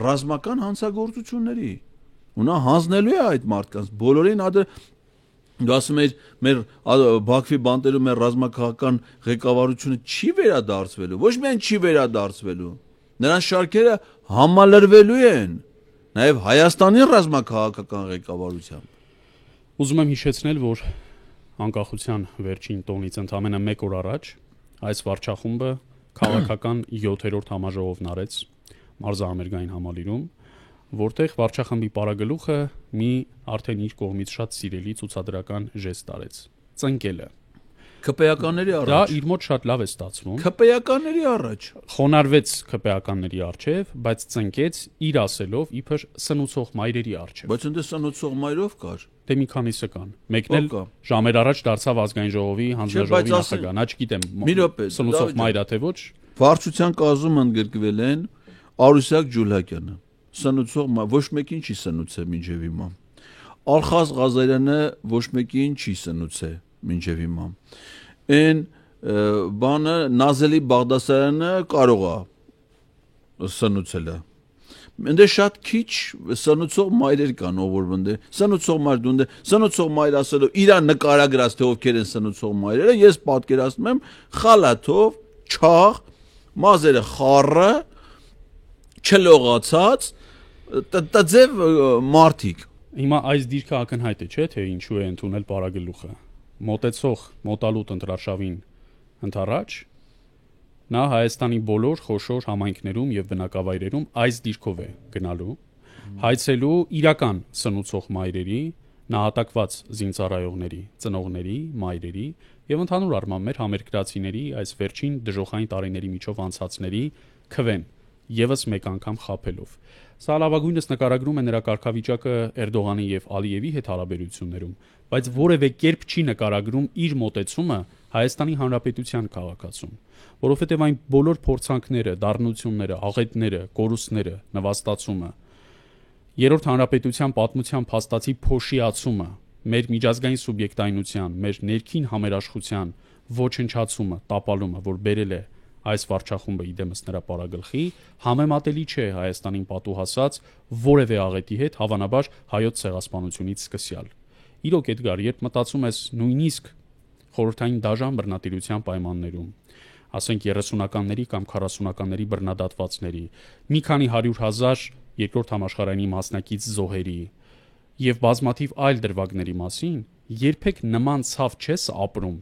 ռազմական հանցագործությունների։ Ու նա հանձնելու է այդ մարդկանց բոլորին ասում էր մեր Բաքվի բանտերում մեր ռազմաքաղաքական ղեկավարությունը չի վերադարձվելու։ Ոչ միայն չի վերադարձվելու։ Նրանց շարքերը համալրվելու են նաև Հայաստանի ռազմաքաղաքական ղեկավարությամբ։ Ուզում եմ հիշեցնել, որ անկախության վերջին տոնից ընդամենը 1 օր առաջ այս վարչախումբը քաղաքական 7-րդ համաժողովն արեց մարզահամերգային համալիրում, որտեղ վարչախմբի պարագլուխը մի արդեն իր կողմից շատ սիրելի ցուցադրական ժեստ արեց՝ ծնկելը։ ԿՊԵ-ականների առաջ։ Դա իր մոտ շատ լավ է ստացվում։ ԿՊԵ-ականների առաջ։ Խոնարհվեց ԿՊԵ-ականների առջև, բայց ծնկեց իր ասելով իբր սնուցող մայրերի առջև։ Բայց ընդ սնուցող մայրով կար։ Դե մի քանիսը կան։ Մեկն էլ ժամեր առաջ դարձավ ազգային ժողովի հանձնաժողովի նախագահ, նա չգիտեմ սնուցող մայրա թե ոչ։ Վարչության կազմում ընդգրկվել են Արուսյակ Ջուլակյանը։ Սնուցող ոչ մեկին չի սնուցել մինչև հիմա։ Ալխազ Ղազարյանը ոչ մեկին չի սնուցել մինչև հիմա։ Այն բանը Նազելի Բաղդասարյանը կարող է սնուցելը։ Ընդ շատ քիչ սնուցող մայրեր կան, ով որ բնդե։ Սնուցող մայր դունդե, սնուցող մայր ասելով իրա նկարագրած թե ովքեր են սնուցող մայրերը, ես պատկերացնում եմ խալաթով, չաղ, մազերը խառը, չլողացած, տձև մարդիկ։ Հիմա այս դիրքը ակնհայտ է, չէ՞, թե ինչու է ընդունել Պարագլուխը։ Մոտեցող մոտալուտ ընտրարշավին ընթառաջ նա Հայաստանի բոլոր խոշոր համայնքներում եւ բնակավայրերում այս դիրքով է գնալու, հայցելու իրական սնուցող մայրերի, նահատակված զինծառայողների, ծնողների, մայրերի եւ ընդհանուր առմամբ մեր համերկրացիների այս վերջին դժոխային տարիների միջով անցածների քվեն եւս մեկ անգամ խաբելով։ Սա լավագույնս նկարագրում է նրա կարգավիճակը Էրդողանի եւ Ալիևի հետ հարաբերություններում, բայց որևէ կերպ չի նկարագրում իր մոտեցումը Հայաստանի Հանրապետության քաղաքացում, որովհետև այն բոլոր փորձանքները, դառնությունները, աղետները, կորուստները, նվաստացումը, Երրորդ Հանրապետության պատմության փաստացի փոշիացումը, մեր միջազգային սուբյեկտայնության, մեր ներքին համերաշխության ոչնչացումը, տապալումը, որ բերել է այս վարչախումբը իդեմս նրա պարագլխի, համեմատելի չէ Հայաստանին պատուհասած որևէ աղետի հետ, հավանաբար հայոց ցեղասպանությունից սկսյալ։ Իրոք Էդգար, երբ մտածում ես նույնիսկ խորհրդային դաժան բռնատիրության պայմաններում, ասենք 30-ականների կամ 40-ականների բռնադատվածների, մի քանի 100,000 երկրորդ համաշխարհայինի մասնակից զոհերի եւ բազմաթիվ այլ դրվագների մասին, երբեք նման ցավ չես ապրում,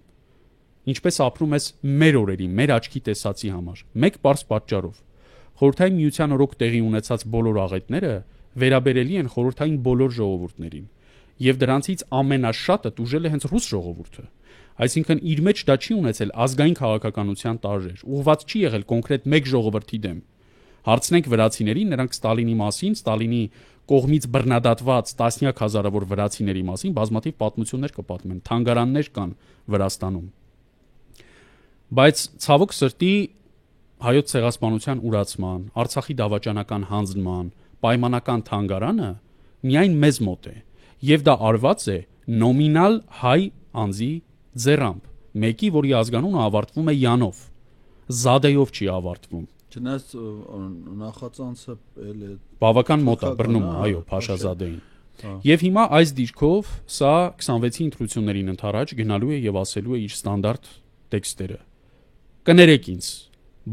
ինչպես ապրում ես մեր օրերի, մեր աչքի տեսածի համար, մեկ պարզ պատճառով։ Խորհրդային միության օրոք տեղի ունեցած բոլոր աղետները վերաբերելի են խորհրդային բոլոր ժողովուրդներին, եւ դրանցից ամենաշատը տուժել է հենց ռուս ժողովուրդը։ Այսինքն իր մեջ դա չի ունեցել ազգային քաղաքականության տարրեր, ուղղված չի եղել կոնկրետ մեկ ժողովրդի դեմ։ Հարցնենք վրացիներին, նրանք Ստալինի մասին, Ստալինի կողմից բռնադատված տասնյակ հազարավոր վրացիների մասին բազմաթիվ պատմություններ կպատմեն, թանգարաններ կան Վրաստանում։ Բայց ցավոք սրտի հայոց ցեղասպանության ուրացման, Արցախի դավաճանական հանձնման, պայմանական թանգարանը միայն մեզ մոտ է, եւ դա արված է նոմինալ հայ անձի ձեռամբ, մեկի, որի ազգանունը ավարտվում է յանով, զադեյով չի ավարտվում։ Չնայած նախածանցը էլ է բավական մոտ է բռնում, այո, Փաշազադեին։ Եվ հիմա այս դիրքով սա 26-ի ընտրություններին ընթառաջ գնալու է եւ ասելու է իր ստանդարտ տեքստերը։ Կներեք ինձ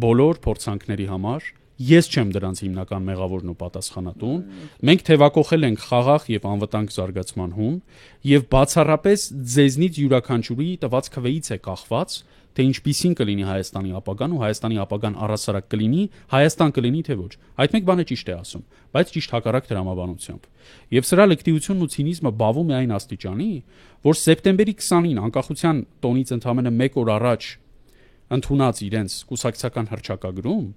բոլոր փորձանքների համար, ես չեմ դրանց հիմնական մեղավորն ու պատասխանատուն, մենք թևակողել ենք խաղաղ եւ անվտանգ զարգացման հուն եւ բացառապես ձեզնից յուրաքանչյուրի տված քվեից է կախված, թե ինչպիսին կլինի Հայաստանի ապագան ու Հայաստանի ապագան առասարակ կլինի, Հայաստան կլինի թե ոչ։ Այդ մեկ բանը ճիշտ է ասում, բայց ճիշտ հակառակ տրամաբանությամբ։ Եվ սրա լեկտիությունն ու ցինիզմը բավում է այն աստիճանի, որ սեպտեմբերի 20-ին անկախության տոնից ընդամենը 1 օր առաջ ընդունած իրենց կուսակցական հռչակագրում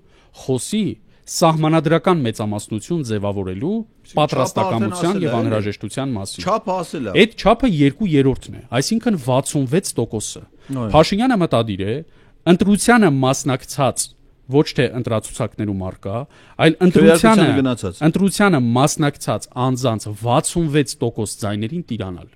խոսի սահմանադրական մեծամասնություն ձևավորելու պատրաստակամության եւ անհրաժեշտության մասին։ Չափը ասել է։ Այդ չափը 2/3-ն է, այսինքն 66%-ը։ Փաշինյանը մտադիր է ընտրությանը մասնակցած ոչ թե ընտրացուցակներում արկա, այլ ընտրությանը մասնակցած անձանց 66% ձայներին տիրանալ։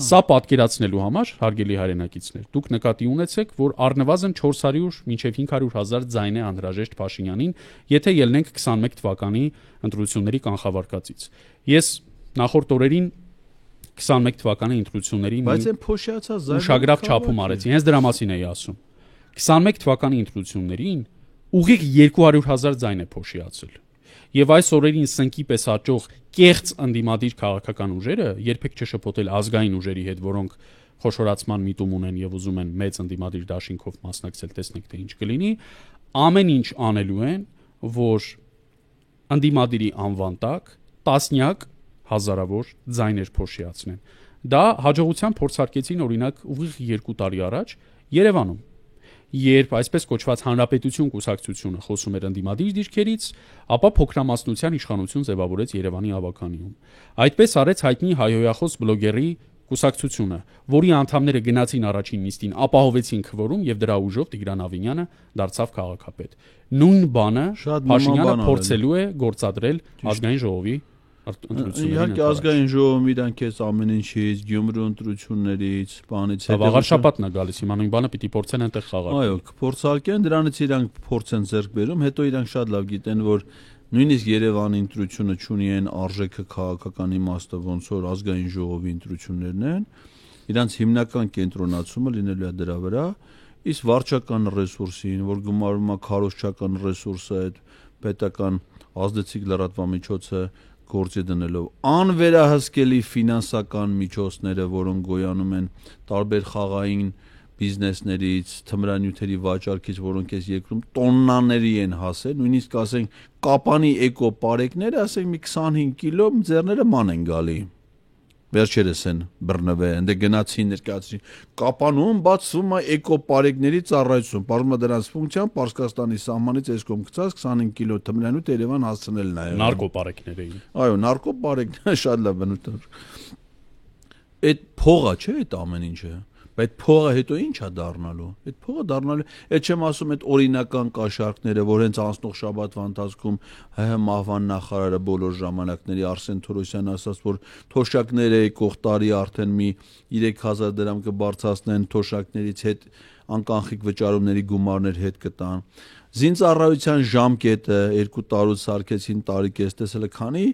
Սա պատկերացնելու համար, հարգելի հայրենակիցներ, դուք նկատի ունեցեք, որ առնվազն 400 մինչև 500,000 ձայն է անհրաժեշտ Փաշինյանին, եթե ելնենք 21 թվականի ընտրությունների կանխավարկածից։ Ես նախորդ օրերին 21 թվականի ընտրությունների ուշագրավ չափում արեցի, հենց դրա մասին էի ասում։ 21 թվականի ընտրություններին ուղիղ 200,000 ձայն է փոշիացել։ Եվ այս օրերին սնկի պես հաճող կեղծ ընդդիմադիր քաղաքական ուժերը, երբեք չշփոթել ազգային ուժերի հետ, որոնք խոշորացման միտում ունեն եւ ուզում են մեծ ընդդիմադիր դաշինքով մասնակցել, տեսնենք թե ինչ կլինի, ամեն ինչ անելու են, որ ընդդիմադիրի անվան տակ տասնյակ հազարավոր ձայներ փոշիացնեն։ Դա հաջողության փորձարկեցին օրինակ ուղիղ 2 տարի առաջ Երևանում, երբ այսպես կոչված հանրապետություն կուսակցությունը խոսում էր ընդդիմադիր դիրքերից, ապա փոքրամասնության իշխանություն ձևավորեց Երևանի ավականիում։ Այդպես արեց հայտնի հայհոյախոս բլոգերի կուսակցությունը, որի անդամները գնացին առաջին նիստին, ապահովեցին քվորում եւ դրա ուժով Տիգրան Ավինյանը դարձավ քաղաքապետ։ Նույն բանը Փաշինյանը փորձելու է գործադրել ազգային ժողովի ընտրություններին։ Իհարկե ազգային ժողովում իրանք էս ամեն ինչից, Գյումրու ընտրություններից, բանից հետո վաղար շաբաթն է գալիս, հիմա նույն բանը պիտի փորձեն այնտեղ խաղալ։ Այո, փորձարկեն, դրանից իրանք փորձ են ձեռք բերում, հետո իրանք շատ լավ գիտեն, որ նույնիսկ Երևանի ընտրությունը չունի այն արժեքը քաղաքական իմաստը, ոնց որ ազգային ժողովի ընտրություններն են, իրանք հիմնական կենտրոնացումը լինելու է դրա վրա, իսկ վարչական ռեսուրսին, որ գումարվում է քարոզչական ռեսուրսը, այդ պետական ազդեցիկ լրատվամիջոցը գործի դնելով, անվերահսկելի ֆինանսական միջոցները, որոնք գոյանում են տարբեր խաղային բիզնեսներից, թմրանյութերի վաճառքից, որոնք այս երկրում տոննաների են հասել, նույնիսկ ասենք կապանի էկո պարեկները, ասենք մի 25 կիլո ձեռները ման են գալի։ Վերջերս են բռնվել, ընդ գնացին ներկայացրին կապանում բացվում է էկո պարեկների ծառայություն, բարձում է դրանց ֆունկցիան Պարսկաստանի սահմանից այս կողմ գցած 25 կիլո թմրանյութ Երևան հասցնելն է։ Նարկոպարեկներ էին։ Այո, նարկոպարեկները շատ լավ բնույթ։ Այդ փողա չէ այդ ամեն ինչը։ Բայց փողը հետո ի՞նչ է դառնալու։ Այդ փողը դառնալու, այդ չեմ ասում այդ օրինական կաշառքները, որ հենց անցնող շաբաթվա ընթացքում ՀՀ մահվան նախարարը բոլոր ժամանակների Արսեն Թորոսյանն ասաց, որ թոշակները եկող տարի արդեն մի 3000 դրամ կբարձրացնեն, թոշակներից հետ անկանխիկ վճարումների գումարներ հետ կտան։ Զինծառայության ժամկետը 2 տարուց սարքեցին տարիքես, տեսել քանի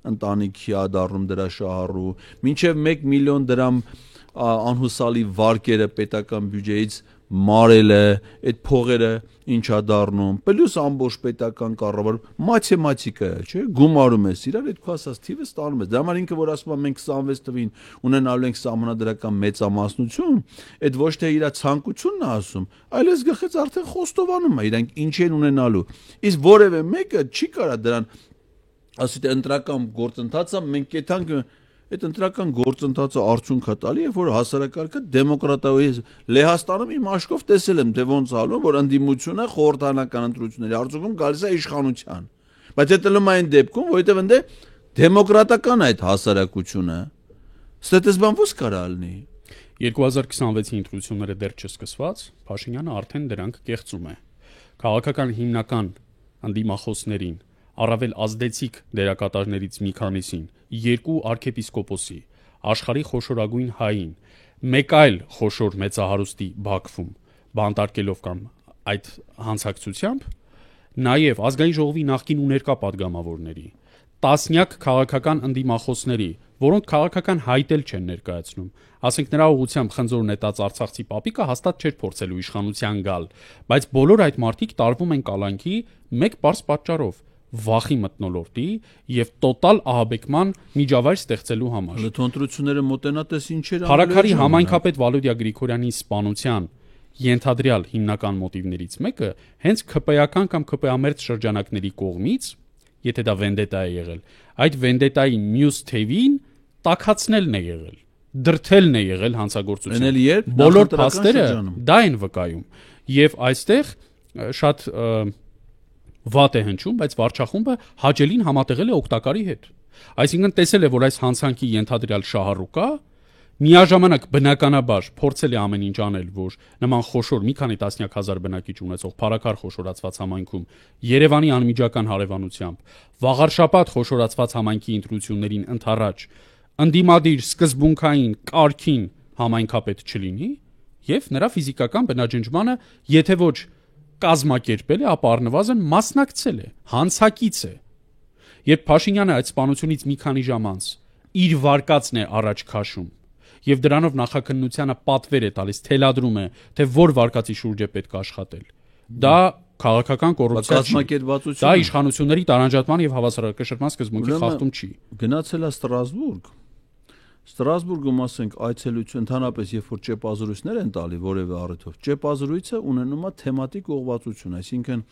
ընտանիքի է դառնում դրա շահառու, մինչև 1 միլիոն դրամ անհուսալի վարկերը պետական բյուջեից մարել է, այդ փողերը ինչա դառնում, պլյուս ամբողջ պետական կառավարում, մաթեմատիկա է, չէ՞, գումարում ես իրար, այդ քո ասած թիվը ստանում ես։ Դա համար ինքը որ ասում է մենք 26 թվին ունենալու ենք սահմանադրական մեծամասնություն, այդ ոչ թե իր ցանկությունն է ասում, այլ այս գլխից արդեն խոստովանում է իրանք ինչ են ունենալու։ Իսկ որևէ մեկը չի կարա դրան ասի թե ընտրական գործընթացը մենք կեթանք այդ ընտրական գործընթացը արդյունք է տալի, երբ որ հասարակարգը դեմոկրատիայի Լեհաստանում իմ աշկով տեսել եմ, թե ոնց ալու, որ ընդդիմությունը խորհրդանական ընտրությունների արդյունքում գալիս է իշխանության։ Բայց այդ լում այն դեպքում, որովհետև ընդ դեմոկրատական է այդ հասարակությունը, ստետեսբան ո՞ս կարա լինի։ 2026-ի ընտրությունները դեռ չսկսված, Փաշինյանը արդեն դրանք կեղծում է։ Քաղաքական հիմնական ընդդիմախոսներին առավել ազդեցիկ դերակատարներից մի քանիսին, 2 arczepiskopos-ի, աշխարհի խոշորագույն հային, մեկ այլ խոշոր մեծահարուստի Բաքվում, բանտարկելով կամ այդ հանցակցությամբ, նաև ազգային ժողովի նախկին ու ներկա падգամավորների, տասնյակ քաղաքական ընդդիմախոսների, որոնք քաղաքական հայտ էլ չեն ներկայացնում, ասենք նրա ուղղությամբ խնձոր նետած արցախցի պապիկը հաստատ չէր փորձելու իշխանության գալ, բայց բոլոր այդ մարդիկ տարվում են կալանքի մեկ պարզ պատճառով՝ վախի մթնոլորտի եւ տոտալ ահաբեկման միջավայր ստեղծելու համար։ Լրատվությունները մոտենատես ինչեր անել։ Փարաքարի համայնքապետ Վալոդիա Գրիգորյանի սպանության ենթադրյալ հիմնական մոտիվներից մեկը հենց ԿՊ-ական կամ ԿՊ-ամերձ շրջանակների կողմից, եթե դա վենդետա է եղել, այդ վենդետայի մյուս թևին տաքացնելն է եղել, դրթելն է եղել հանցագործության։ Բոլոր փաստերը դա են վկայում։ Եվ այստեղ շատ վատ է հնչում, բայց վարչախումբը հաճելին համատեղել է օգտակարի հետ։ Այսինքն տեսել է, որ այս հանցանքի ենթադրյալ շահառուկա միաժամանակ բնականաբար փորձել է ամեն ինչ անել, որ նման խոշոր մի քանի տասնյակ հազար բնակիչ ունեցող փարաքար խոշորացված համայնքում Երևանի անմիջական հարևանությամբ վաղարշաբաթ խոշորացված համայնքի ընտրություններին ընթառաջ ընդդիմադիր սկզբունքային կարգին համայնքապետ չլինի եւ նրա ֆիզիկական բնաջնջմանը, եթե ոչ կազմակերպել է, ապա առնվազն մասնակցել է, հանցակից է։ Երբ Փաշինյանը այդ սպանությունից մի քանի ժամ անց իր վարկածն է առաջ քաշում եւ դրանով նախաքննությանը պատվեր է տալիս, թելադրում է, թե որ վարկածի շուրջ է պետք աշխատել, դա քաղաքական կոռուպցիա չի, դա իշխանությունների տարանջատման եւ հավասարակշռման սկզբունքի խախտում չի։ Գնացել է Ստրասբուրգում ասենք այցելություն ընդհանրապես երբ որ ճեպազրույցներ են տալի որևէ առիթով, ճեպազրույցը ունենում է թեմատիկ ուղղվածություն, այսինքն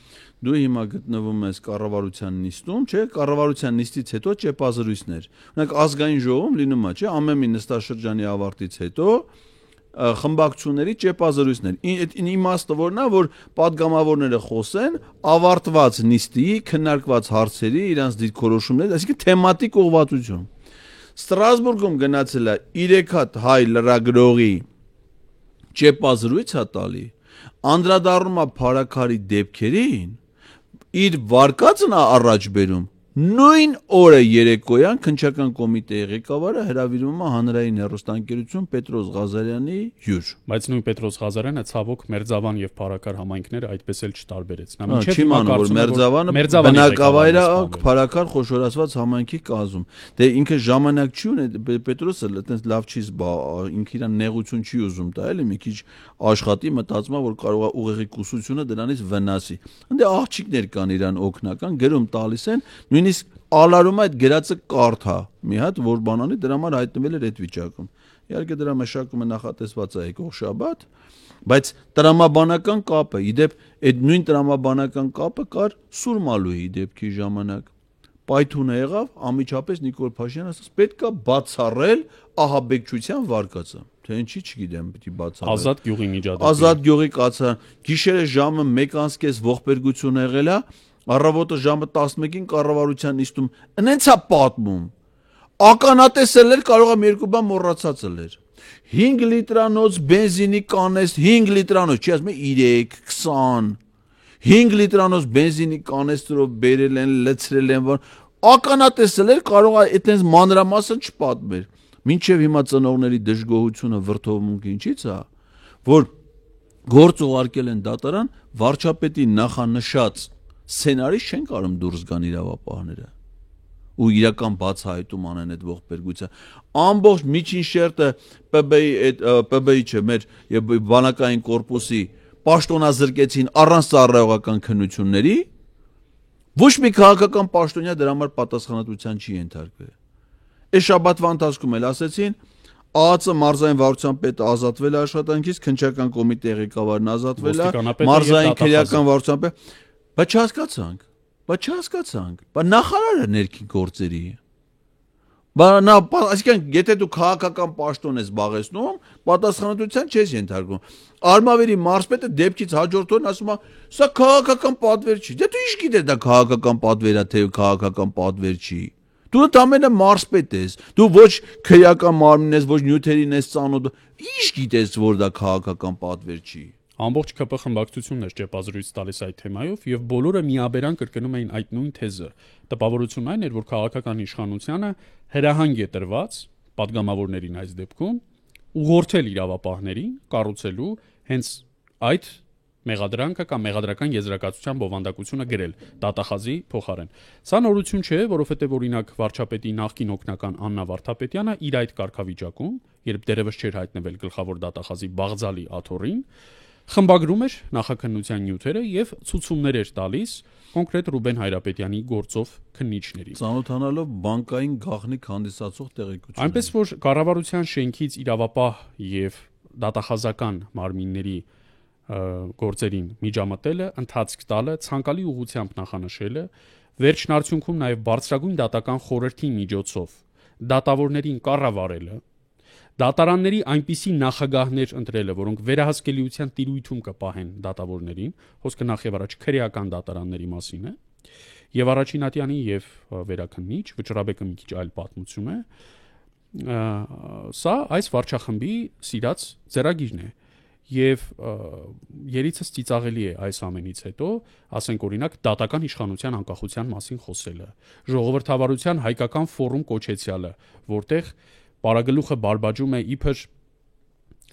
դու հիմա գտնվում ես կառավարության նիստում, չէ, կառավարության նիստից հետո ճեպազրույցներ։ Օրինակ ազգային ժողովում լինում է, չէ, ամեն մի նստաշրջանի ավարտից հետո խմբակցությունների ճեպազրույցներ։ Այդ իմաստը որն է, որ падգամավորները խոսեն ավարտված նիստի քննարկված հարցերի, իրանց դիրքորոշումների, այսինքն թեմատիկ ուղղվածություն։ Ստրասբուրգում գնացել է 3 հատ հայ լրագրողի ճեպազրույց է տալի, անդրադառնում է փարաքարի դեպքերին, իր վարկածն է առաջ բերում, Նույն օրը երեկոյան քննչական կոմիտեի ղեկավարը հրավիրում է հանրային հեռուստաընկերություն Պետրոս Ղազարյանի հյուր։ Բայց նույն Պետրոս Ղազարյանը ցավոք Մերձավան եւ Փարաքար համայնքները այդպես էլ չտարբերեց։ Նա Չի մանում, որ Մերձավանը բնակավայր է Փարաքար խոշորացված համայնքի կազում։ Դե ինքը ժամանակ չի ունի, Պետրոսը այտենց լավ չի ինքը իր նեղություն չի ուզում տա, էլի մի քիչ աշխատի, մտածում է, որ կարող է ուղեղի կուսությունը դրանից վնասի։ Ընդ աղջիկներ կան իրան օգնական, գրում տալիս են, նույնիսկ ալարում այդ գրածը կարդա մի հատ, որ բանանի դրա համար հայտնվել էր այդ վիճակում։ Իհարկե դրա մշակումը նախատեսված է եկող շաբաթ, բայց տրամաբանական կապը, իդեպ այդ նույն տրամաբանական կապը կար Սուրմալուի դեպքի ժամանակ։ Պայթունը եղավ, անմիջապես Նիկոլ Փաշինյանը ասաց, պետք է բացառել ահաբեկչության վարկածը։ Թե ինչի չգիտեմ, պիտի բացառել։ Ազատ գյուղի միջադեպը։ Ազատ գյուղի կացարան։ Գիշերը ժամը 1:30 ողբերգություն եղել է, առավոտը ժամը 11-ին կառավարության նիստում ընենց է պատմում։ Ականատեսել էր, կարող եմ երկու բան մոռացածել էր։ 5 լիտրանոց բենզինի կանես, 5 լիտրանոց, չի ասում 3, 20 5 լիտրանոց բենզինի կանեստրով բերել են, լցրել են, ականատեսել էր, կարող է այտենց մանրամասը չպատմեր։ Մինչև հիմա ծնողների դժգոհությունը վրդովմունքը ինչից է, որ գործ ուղարկել են դատարան, վարչապետի նախանշած սցենարից չեն կարող դուրս գան իրավապահները ու իրական բացահայտում անեն այդ ողբերգության։ Ամբողջ միջին շերտը ՊԲ-ի չէ, մեր բանակային կորպուսի պաշտոնազրկեցին առանց ծառայողական քննությունների, ոչ մի քաղաքական պաշտոնյա դրա համար պատասխանատվության չի ենթարկվել։ Այս շաբաթվա ընթացքում էլ ասեցին, ԱԱԾ մարզային վարչության պետը ազատվել է աշխատանքից, քննչական կոմիտեի ղեկավարն ազատվել է, մարզային քրեական վարչության պետ, բայց չհասկացանք, բայց նախարարը ներքին գործերի։ Այսինքն, եթե դու քաղաքական պաշտոն ես զբաղեցնում, պատասխանատվության չես ենթարկվում։ Արմավիրի մարզպետը դեպքից հաջորդ օրն ասում է, սա քաղաքական պատվեր չի։ Դե դու ինչ գիտես դա քաղաքական պատվեր է, թե քաղաքական պատվեր չի։ Դու ընդամենը մարզպետ ես։ Դու ոչ քրեական մարմին ես, ոչ նյութերին ես ծանոթ։ Ինչ գիտես, որ դա քաղաքական պատվեր չի։ Ամբողջ ԿՊ խմբակցությունն էր ճեպազրույց տալիս այդ թեմայով եւ բոլորը միաբերան կրկնում էին այդ նույն թեզը։ Տպավորությունն այն էր, որ քաղաքական իշխանությունը հրահանգ է տրված падգամավորներին այս դեպքում ուղղորդել իրավապահներին կառուցելու հենց այդ մեղադրանքը կամ մեղադրական եզրակացության բովանդակությունը գրել դատախազի փոխարեն։ Սա նորություն չէ, որովհետև օրինակ վարչապետի նախկին օգնական Աննա Վարդապետյանը իր այդ կարգավիճակում, երբ դերևս չէր հայտնվել գլխավոր դատախազի Բաղձալի աթոռին, խմբագրում էր նախաքննության նյութերը եւ ցուցումներ էր տալիս կոնկրետ Ռուբեն Հայրապետյանի գործով քննիչների։ Ծանոթանալով բանկային գաղտնիք հանդիսացող տեղեկություններ։ Այնպես որ կառավարության շենքից իրավապահ եւ դատախազական մարմինների գործերին միջամտելը, ընթացք տալը, ցանկալի ուղղությամբ նախանշելը, վերջնարդյունքում նաեւ բարձրագույն դատական խորհրդի միջոցով դատավորներին կառավարելը, դատարանների այնպիսի նախագահներ ընտրելը, որոնք վերահսկելիության տիրույթում կպահեն դատավորներին, խոսքը նախ եւ առաջ քրեական դատարանների մասին է, եւ Առաջինատյանի եւ վերաքննիչ Վճռաբեկը մի քիչ այլ պատմություն է, սա այս վարչախմբի սիրած ձեռագիրն է եւ երիցս ծիծաղելի է այս ամենից հետո, ասենք օրինակ դատական իշխանության անկախության մասին խոսելը, ժողովրդավարության հայկական ֆորում կոչեցյալը, որտեղ Պարագլուխը բարբաջում է իբր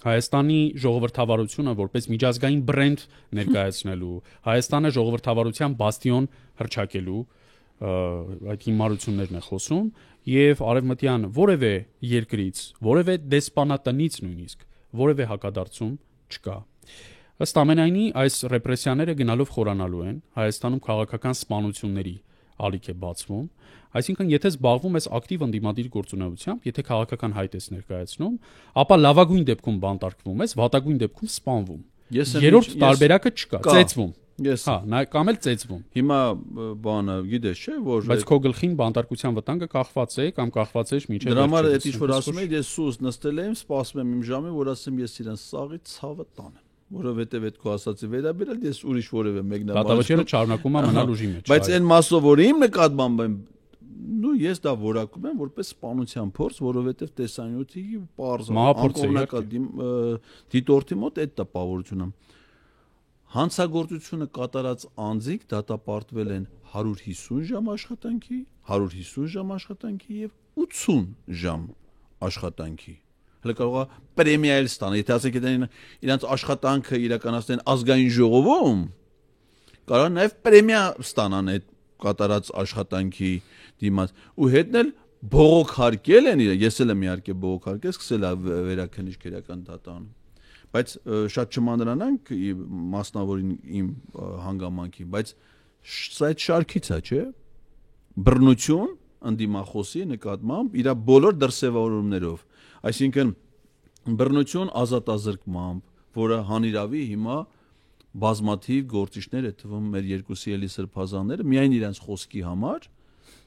Հայաստանի ժողովրդավարությունը որպես միջազգային բրենդ ներկայացնելու, Հայաստանը ժողովրդավարության բաստիոն հռչակելու այդ հիմարություններն է խոսում եւ արևմտյան որևէ երկրից, որևէ դեսպանատնից նույնիսկ որևէ հակադարձում չկա։ Ըստ ամենայնի այս ռեպրեսիաները գնալով խորանալու են, Հայաստանում քաղաքական սպանությունների ալիք է բացվում, այսինքն եթե զբաղվում ես ակտիվ ընդդիմադիր գործունեությամբ, եթե քաղաքական հայտ ես ներկայացնում, ապա լավագույն դեպքում բանտարկվում ես, վատագույն դեպքում սպանվում։ Երրորդ տարբերակը չկա, ծեծվում։ Կամ էլ ծեծվում։ Հիմա բանը գիտես չէ, որ բայց քո գլխին բանտարկության վտանգը կախված է կամ կախված է միջև։ Դրա համար այդ ինչ որ ասում եմ, ես սուս նստել եմ, սպասում եմ իմ ժամին, որ ասեմ ես իրեն սաղի ցավը տանեմ, որովհետև այդ քո ասացի վերաբերել ես ուրիշ որևէ մեկնաբան։ Դատավճիռը շարունակում է մնալ ուժի մեջ։ Բայց այն մասով որ իմ նկատմամբ նու ես դա որակում եմ որպես սպանության փորձ, որովհետև տեսանյութի պարզ անկողնակալ դիտորդի մոտ այդ տպավորությունը։ հանցագործությունը կատարած անձիկ դատապարտվել են 150 ժամ աշխատանքի, 150 ժամ աշխատանքի եւ 80 ժամ աշխատանքի։ Հələ կարող է պրեմիա էլ ստանալ, եթե ասեք իրանց աշխատանքը իրականացնեն ազգային ժողովում, կարող է նաեւ պրեմիա ստանան այդ կատարած աշխատանքի դիմաց ու հետն էլ բողոքարկել են իրեն, ես էլ եմ իհարկե բողոքարկել, սկսել է վերաքննիչ քերական դատանում, բայց շատ չմանրանանք մասնավորին իմ հանգամանքին, բայց սա այդ շարքից է, չէ՞, բռնություն ընդդիմախոսի նկատմամբ իր բոլոր դրսևորումներով, այսինքն բռնություն ազատազրկմամբ, որը հանիրավի հիմա բազմաթիվ գործիչներ է թվում մեր երկուսի էլի սրբազանները միայն իրենց խոսքի համար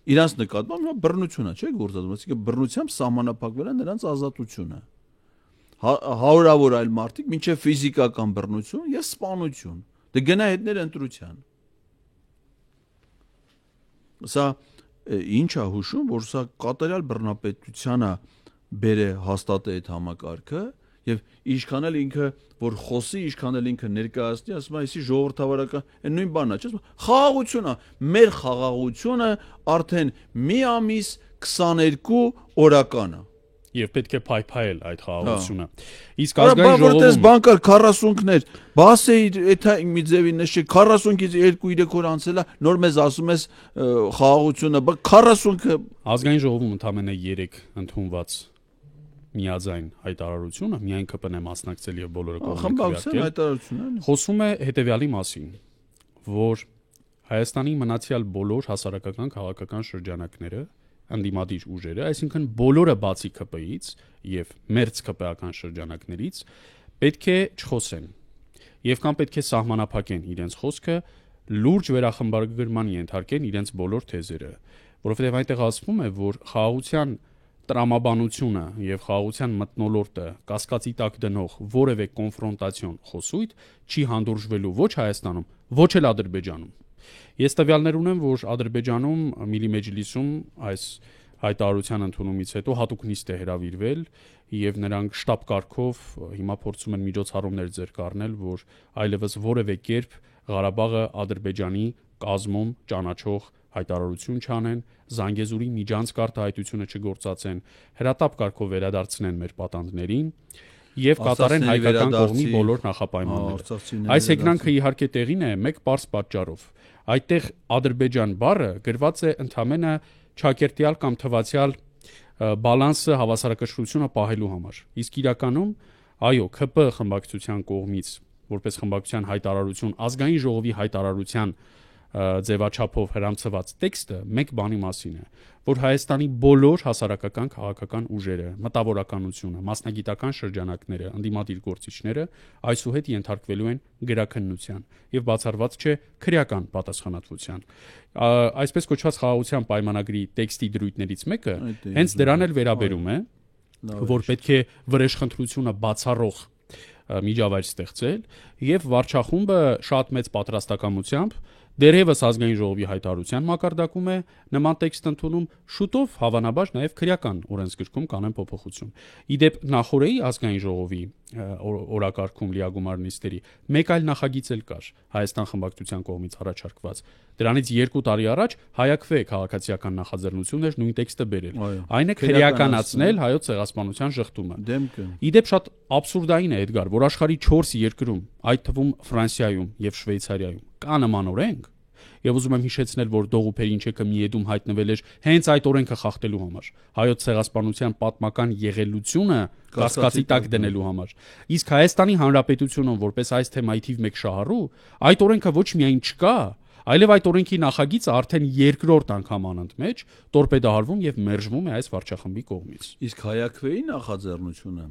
իրանց նկատմամբ հիմա բռնություն է, չէ՞ գործածում, այսինքն բռնությամբ սահմանափակվել է նրանց ազատությունը։ Հարյուրավոր այլ մարդիկ մինչև ֆիզիկական բռնություն եւ սպանություն։ Դե գնա հետներ ընտրության։ Սա ինչ է հուշում, որ սա կատարյալ բռնապետությանը բերե հաստատե այդ համակարգը եւ ինչքան էլ ինքը որ խոսի, ինչքան էլ ինքը ներկայացնի, ասում է, այսի ժողովրդավարական այն նույն բանն է, չէ՞, խաղաղությունը, մեր խաղաղությունը արդեն մի ամիս 22 օրական է։ Եվ պետք է փայփայել այդ խաղաղությունը։ Իսկ ազգային ժողովում բանկար 40-ներ, բասե էթա մի ձևի նշե 40-ից 2-3 օր անցել է, նոր մեզ ասում ես խաղաղությունը, 40-ը ազգային ժողովում ընդամենը 3 ընդունված միաձայն հայտարարությունը, միայն ԿՊՆ մասնակցել եւ բոլորը կողմնակցել, խոսում է հետեւյալի մասին, որ Հայաստանի մնացյալ բոլոր հասարակական քաղաքական շրջանակները ընդդիմադիր ուժերը, այսինքն բոլորը բացի ԿՊ-ից եւ մերձ ԿՊ-ական շրջանակներից պետք է չխոսեն եւ կամ պետք է սահմանափակեն իրենց խոսքը, լուրջ վերախմբագրման ենթարկեն իրենց բոլոր թեզերը, որովհետեւ այնտեղ ասվում է, որ խաղաղության տրամաբանությունը եւ խաղաղության մթնոլորտը կասկածի տակ դնող որևէ կոնֆրոնտացիոն խոսույթ չի հանդուրժվելու ոչ Հայաստանում, ոչ էլ Ադրբեջանում։ Ես տվյալներ ունեմ, որ Ադրբեջանում Միլի Մեջլիսում այս հայտարարության ընդունումից հետո հատուկ նիստ է հրավիրվել եւ նրանք շտաբ կարգով հիմա փորձում են միջոցառումներ ձեռք առնել, որ այլևս որևէ կերպ Ղարաբաղը Ադրբեջանի կազմում ճանաչող հայտարարություն չանեն, Զանգեզուրի միջանցք արտահայտությունը չգործածեն, հրատապ կարգով վերադարձնեն մեր պատանդներին եւ կատարեն հայկական կողմի բոլոր նախապայմանները։ Այս հեգնանքը իհարկե տեղին է մեկ պարզ պատճառով։ Այդտեղ Ադրբեջան բառը գրված է ընդամենը ճակերտյալ կամ թվացial բալանսը հավասարակշռությունը պահելու համար։ Իսկ իրականում, այո, ԿՊ խմբակցության կողմից որպես խմբակցության հայտարարություն, ազգային ժողովի հայտարարության ձևաչափով հրամցված տեքստը մեկ բանի մասին է, որ Հայաստանի բոլոր հասարակական քաղաքական ուժերը, մտավորականությունը, մասնագիտական շրջանակները, ընդդիմադիր գործիչները այսուհետ ենթարկվելու են գրաքննության եւ բացառված չէ քրեական պատասխանատվության։ Այսպես կոչված խաղաղության պայմանագրի տեքստի դրույթներից մեկը հենց դրան էլ վերաբերում է, որ պետք է վրեժխնդրությունը բացառող միջավայր ստեղծել եւ վարչախումբը շատ մեծ պատրաստակամությամբ դերևս ազգային ժողովի հայտարարության մակարդակում է նման տեքստ ընդունում, շուտով հավանաբար նաև քրեական օրենսգրքում կանեն փոփոխություն։ Իդեպ նախորդի ազգային ժողովի օրակարգում լիագումար նիստերի մեկ այլ նախագիծ էլ կար Հայաստան խմբակցության կողմից առաջարկված։ Դրանից 2 տարի առաջ հայակվե քաղաքացիական նախաձեռնություններ նույն տեքստը բերել։ Այն է քրեականացնել հայոց ցեղասպանության շղթումը։ Իդեպ շատ աբսուրդային է Էդգար, որ աշխարհի 4 երկրում, այդ թվում Ֆրանսիայում եւ Շվեյցարիայում կա նման օրենք, եւ ուզում եմ հիշեցնել, որ Դողուփերինչեկը Միեդում հայտնվել էր հենց այդ օրենքը խախտելու համար, հայոց ցեղասպանության պատմական եղելությունը կասկածի տակ դնելու համար։ Իսկ Հայաստանի Հանրապետությունում որպես այս թեմայի թիվ 1 շահառու, այդ օրենքը ոչ միայն չկա, այլև այդ օրենքի նախագիծը արդեն երկրորդ անգամ անընդմեջ տորպեդահարվում եւ մերժվում է այս վարչախմբի կողմից։ Իսկ հայակվեի նախաձեռնությունը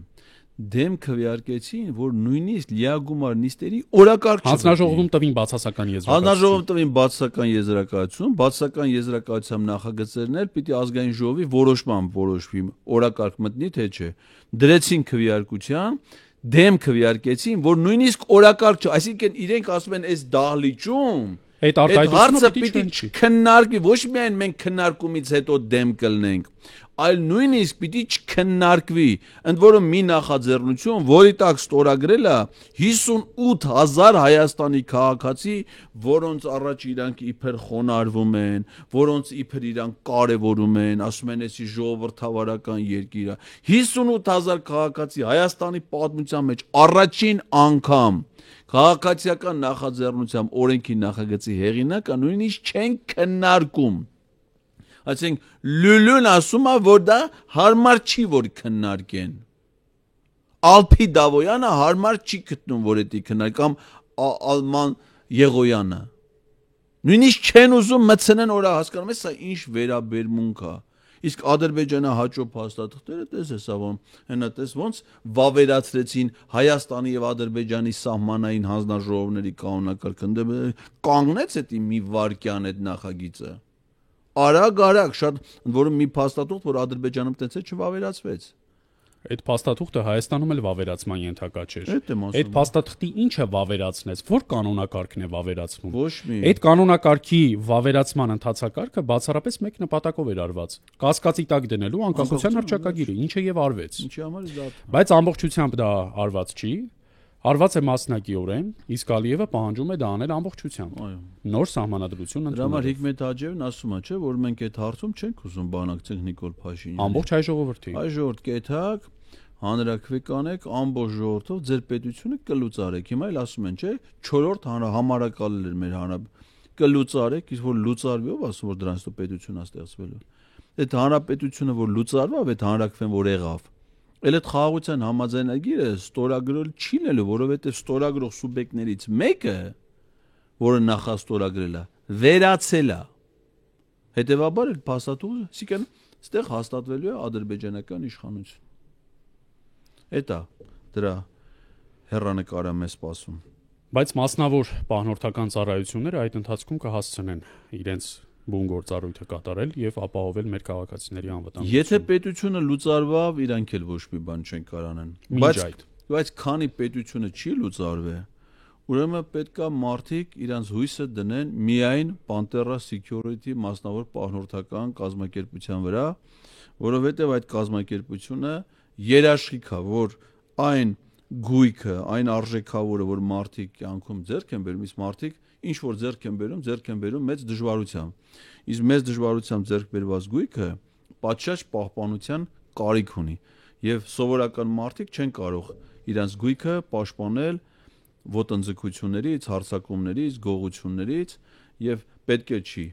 դեմ քվեարկեցին, որ նույնիսկ լիագումար նիստերի օրակարգ հանձնաժողովում տվին բացասական եզրակացություն։ Հանձնաժողովում տվին բացասական եզրակացություն, բացասական եզրակացությամբ նախագծերներ պիտի ազգային ժողովի որոշմամբ որոշվի, օրակարգ մտնի թե չէ։ Դրեցին քվեարկության, դեմ քվեարկեցին, որ նույնիսկ օրակարգ չէ, այսինքն իրենք ասում են այս դահլիճում Այդ արտահայտությունը պիտի քննարկվի, ոչ միայն մենք քննարկումից հետո դեմ կլնենք, այլ նույնիսկ պիտի չքննարկվի, ընդ որում մի նախաձեռնություն, որի տակ ստորագրել է 58,000 Հայաստանի քաղաքացի, որոնց առաջ իրանք իբր խոնարհվում են, որոնց իբր իրանք կարևորում են, ասում են, էսի ժողովրդավարական երկիր է, 58,000 քաղաքացի Հայաստանի պատմության մեջ առաջին անգամ քաղաքացիական նախաձեռնությամբ օրենքի նախագծի հեղինակը նույնիսկ չեն քննարկում։ Այսինքն լուլուն ասում է, որ դա հարմար չի, որ քննարկեն։ Ալփի Դավոյանը հարմար չի գտնում, որ դա քննարկամ Ալման Եղոյանը։ Նույնիսկ չեն ուզում մտցնեն, որ հասկանում ես, սա ինչ վերաբերմունք է։ Իսկ Ադրբեջանը հաջող փաստաթղթերը տեսես ավոն, հենա տես ոնց վավերացրեցին Հայաստանի եւ Ադրբեջանի սահմանային հանձնաժողովների կանոնակարգը, կանգնեց էդի մի վարկյան այդ նախագիծը։ Արագ, շատ որում մի փաստաթուղթ, որ Ադրբեջանում տենց է չվավերացվեց։ Այդ փաստաթուղթը Հայաստանում էլ վավերացման ենթակա չէր։ Այդ փաստաթղթի ինչը վավերացնեց, որ կանոնակարգն է վավերացվում։ Ոչ մի։ Այդ կանոնակարգի վավերացման ընթացակարգը բացառապես մեկ նպատակով էր արված՝ կասկածի տակ դնելու անկախության հռչակագիրը, ինչը եւ արվեց։ Ինչի համար դա։ Բայց ամբողջությամբ դա արված չի։ Արված է մասնակիորեն, իսկ Ալիևը պահանջում է դա անել ամբողջությամբ։ Նոր սահմանադրություն ընդունել։ Դրա համար Հիկմետ Հաջիևն ասում է, չէ, որ մենք այդ հարցում չենք ուզում բանակցենք Նիկոլ Փաշինյանին։ Ամբողջ հայ ժողովրդի։ Հայ ժողովուրդ կեթակ, հանրակրվի կանեք, ամբողջ ժողովրդով ձեր պետությունը կլուծարեք։ Հիմա էլ ասում են, չէ, 4-րդ համարակալել էր մեր կլուծարեք, իսկ որ լուծարվի, ով ասում որ դրանից հետո պետություն է ստեղծվելու։ Այդ հանրապետությունը որ լուծարվավ, այդ հանրակրվեն որ եղավ։ Էլ այդ խաղաղության համաձայնագիրը ստորագրել չի լինելու, որովհետև ստորագրող սուբյեկտներից մեկը, որը նախաստորագրել է, վերացել է։ Հետևաբար այդ փաստաթուղթը, այսինքն, այստեղ հաստատվելու է ադրբեջանական իշխանություն։ Էտա դրա հեռանկարը մեզ սպասում։ Բայց մասնավոր պահնորդական ծառայությունները այդ ընթացքում կհասցնեն իրենց բուն գործառույթը կատարել եւ ապահովել մեր քաղաքացիների անվտանգությունը։ Եթե պետությունը լուծարվավ, իրանք էլ ոչ մի բան չեն կարանան։ Բայց քանի պետությունը չի լուծարվել, ուրեմն պետքա մարդիկ իրանց հույսը դնեն միայն Pantera Security մասնավոր պահնորդական կազմակերպության վրա, որովհետեւ այդ կազմակերպությունը երաշխիք է, որ այն գույքը, այն արժեքավորը, որ մարդիկ կյանքում ձեռք են բերում, իսկ մարդիկ ինչ որ ձեռք են բերում մեծ դժվարությամբ։ Իսկ մեծ դժվարությամբ ձեռք բերված գույքը պատշաճ պահպանության կարիք ունի եւ սովորական մարդիկ չեն կարող իրենց գույքը պաշտպանել ոտնձգություններից, հարձակումներից, գողություններից եւ պետք է չի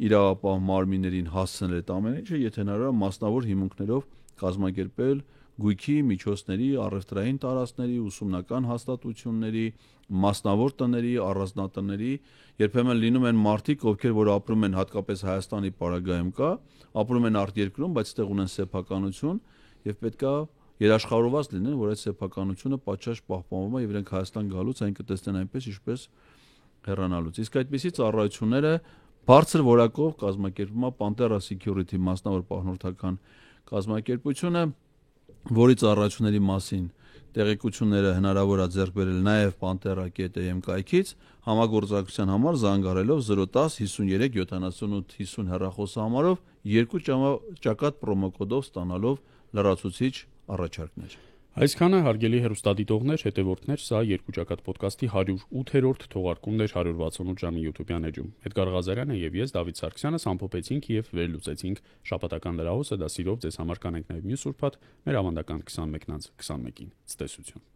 իրավապահ մարմիններին հասցնել այդ ամեն ինչը, եթե հնարավոր է մասնավոր հիմունքներով կազմակերպել գույքի, միջոցների, առևտրային տարածքների, ուսումնական հաստատությունների, մասնավոր տների, առանձնատների, երբեմն լինում են մարդիկ, ովքեր որ ապրում են հատկապես Հայաստանի պարագայում կա, ապրում են արտերկրում, բայց այդտեղ ունեն սեփականություն եւ պետքա երաշխավորված լինեն, որ այդ սեփականությունը պատշաճ պահպանվում է եւ իրենք Հայաստան գալուց այն կտեսնեն այնպես, ինչպես հեռանալուց։ Իսկ այդպիսի ծառայությունները բարձր որակով կազմակերպվում է Pantera Security մասնավոր պահնորդական կազմակերպությունը, որի ծառայությունների մասին տեղեկությունները հնարավոր է ձեռք բերել նաև pantera.am կայքից համագործակցության համար զանգահարելով 010 53 78 50 հեռախոսահամարով 2 ճակատ պրոմոկոդով ստանալով լրացուցիչ առաջարկներ։ Այսքանը հարգելի հեռուստադիտողներ, հետևորդներ, սա երկու ճակատ ոդկասթի 108-րդ թողարկումն էր 168 ժամի YouTube-յան էջում։ Էդգար Ղազարյանը եւ ես Դավիթ Սարգսյանը ամփոփեցինք եւ վերլուծեցինք շաբաթական լրահոսը, դա սիրով ձեզ համար կանենք նաեւ մյուս ուրբաթ մեր ավանդական 21-ից 21-ին։ Ցտեսություն։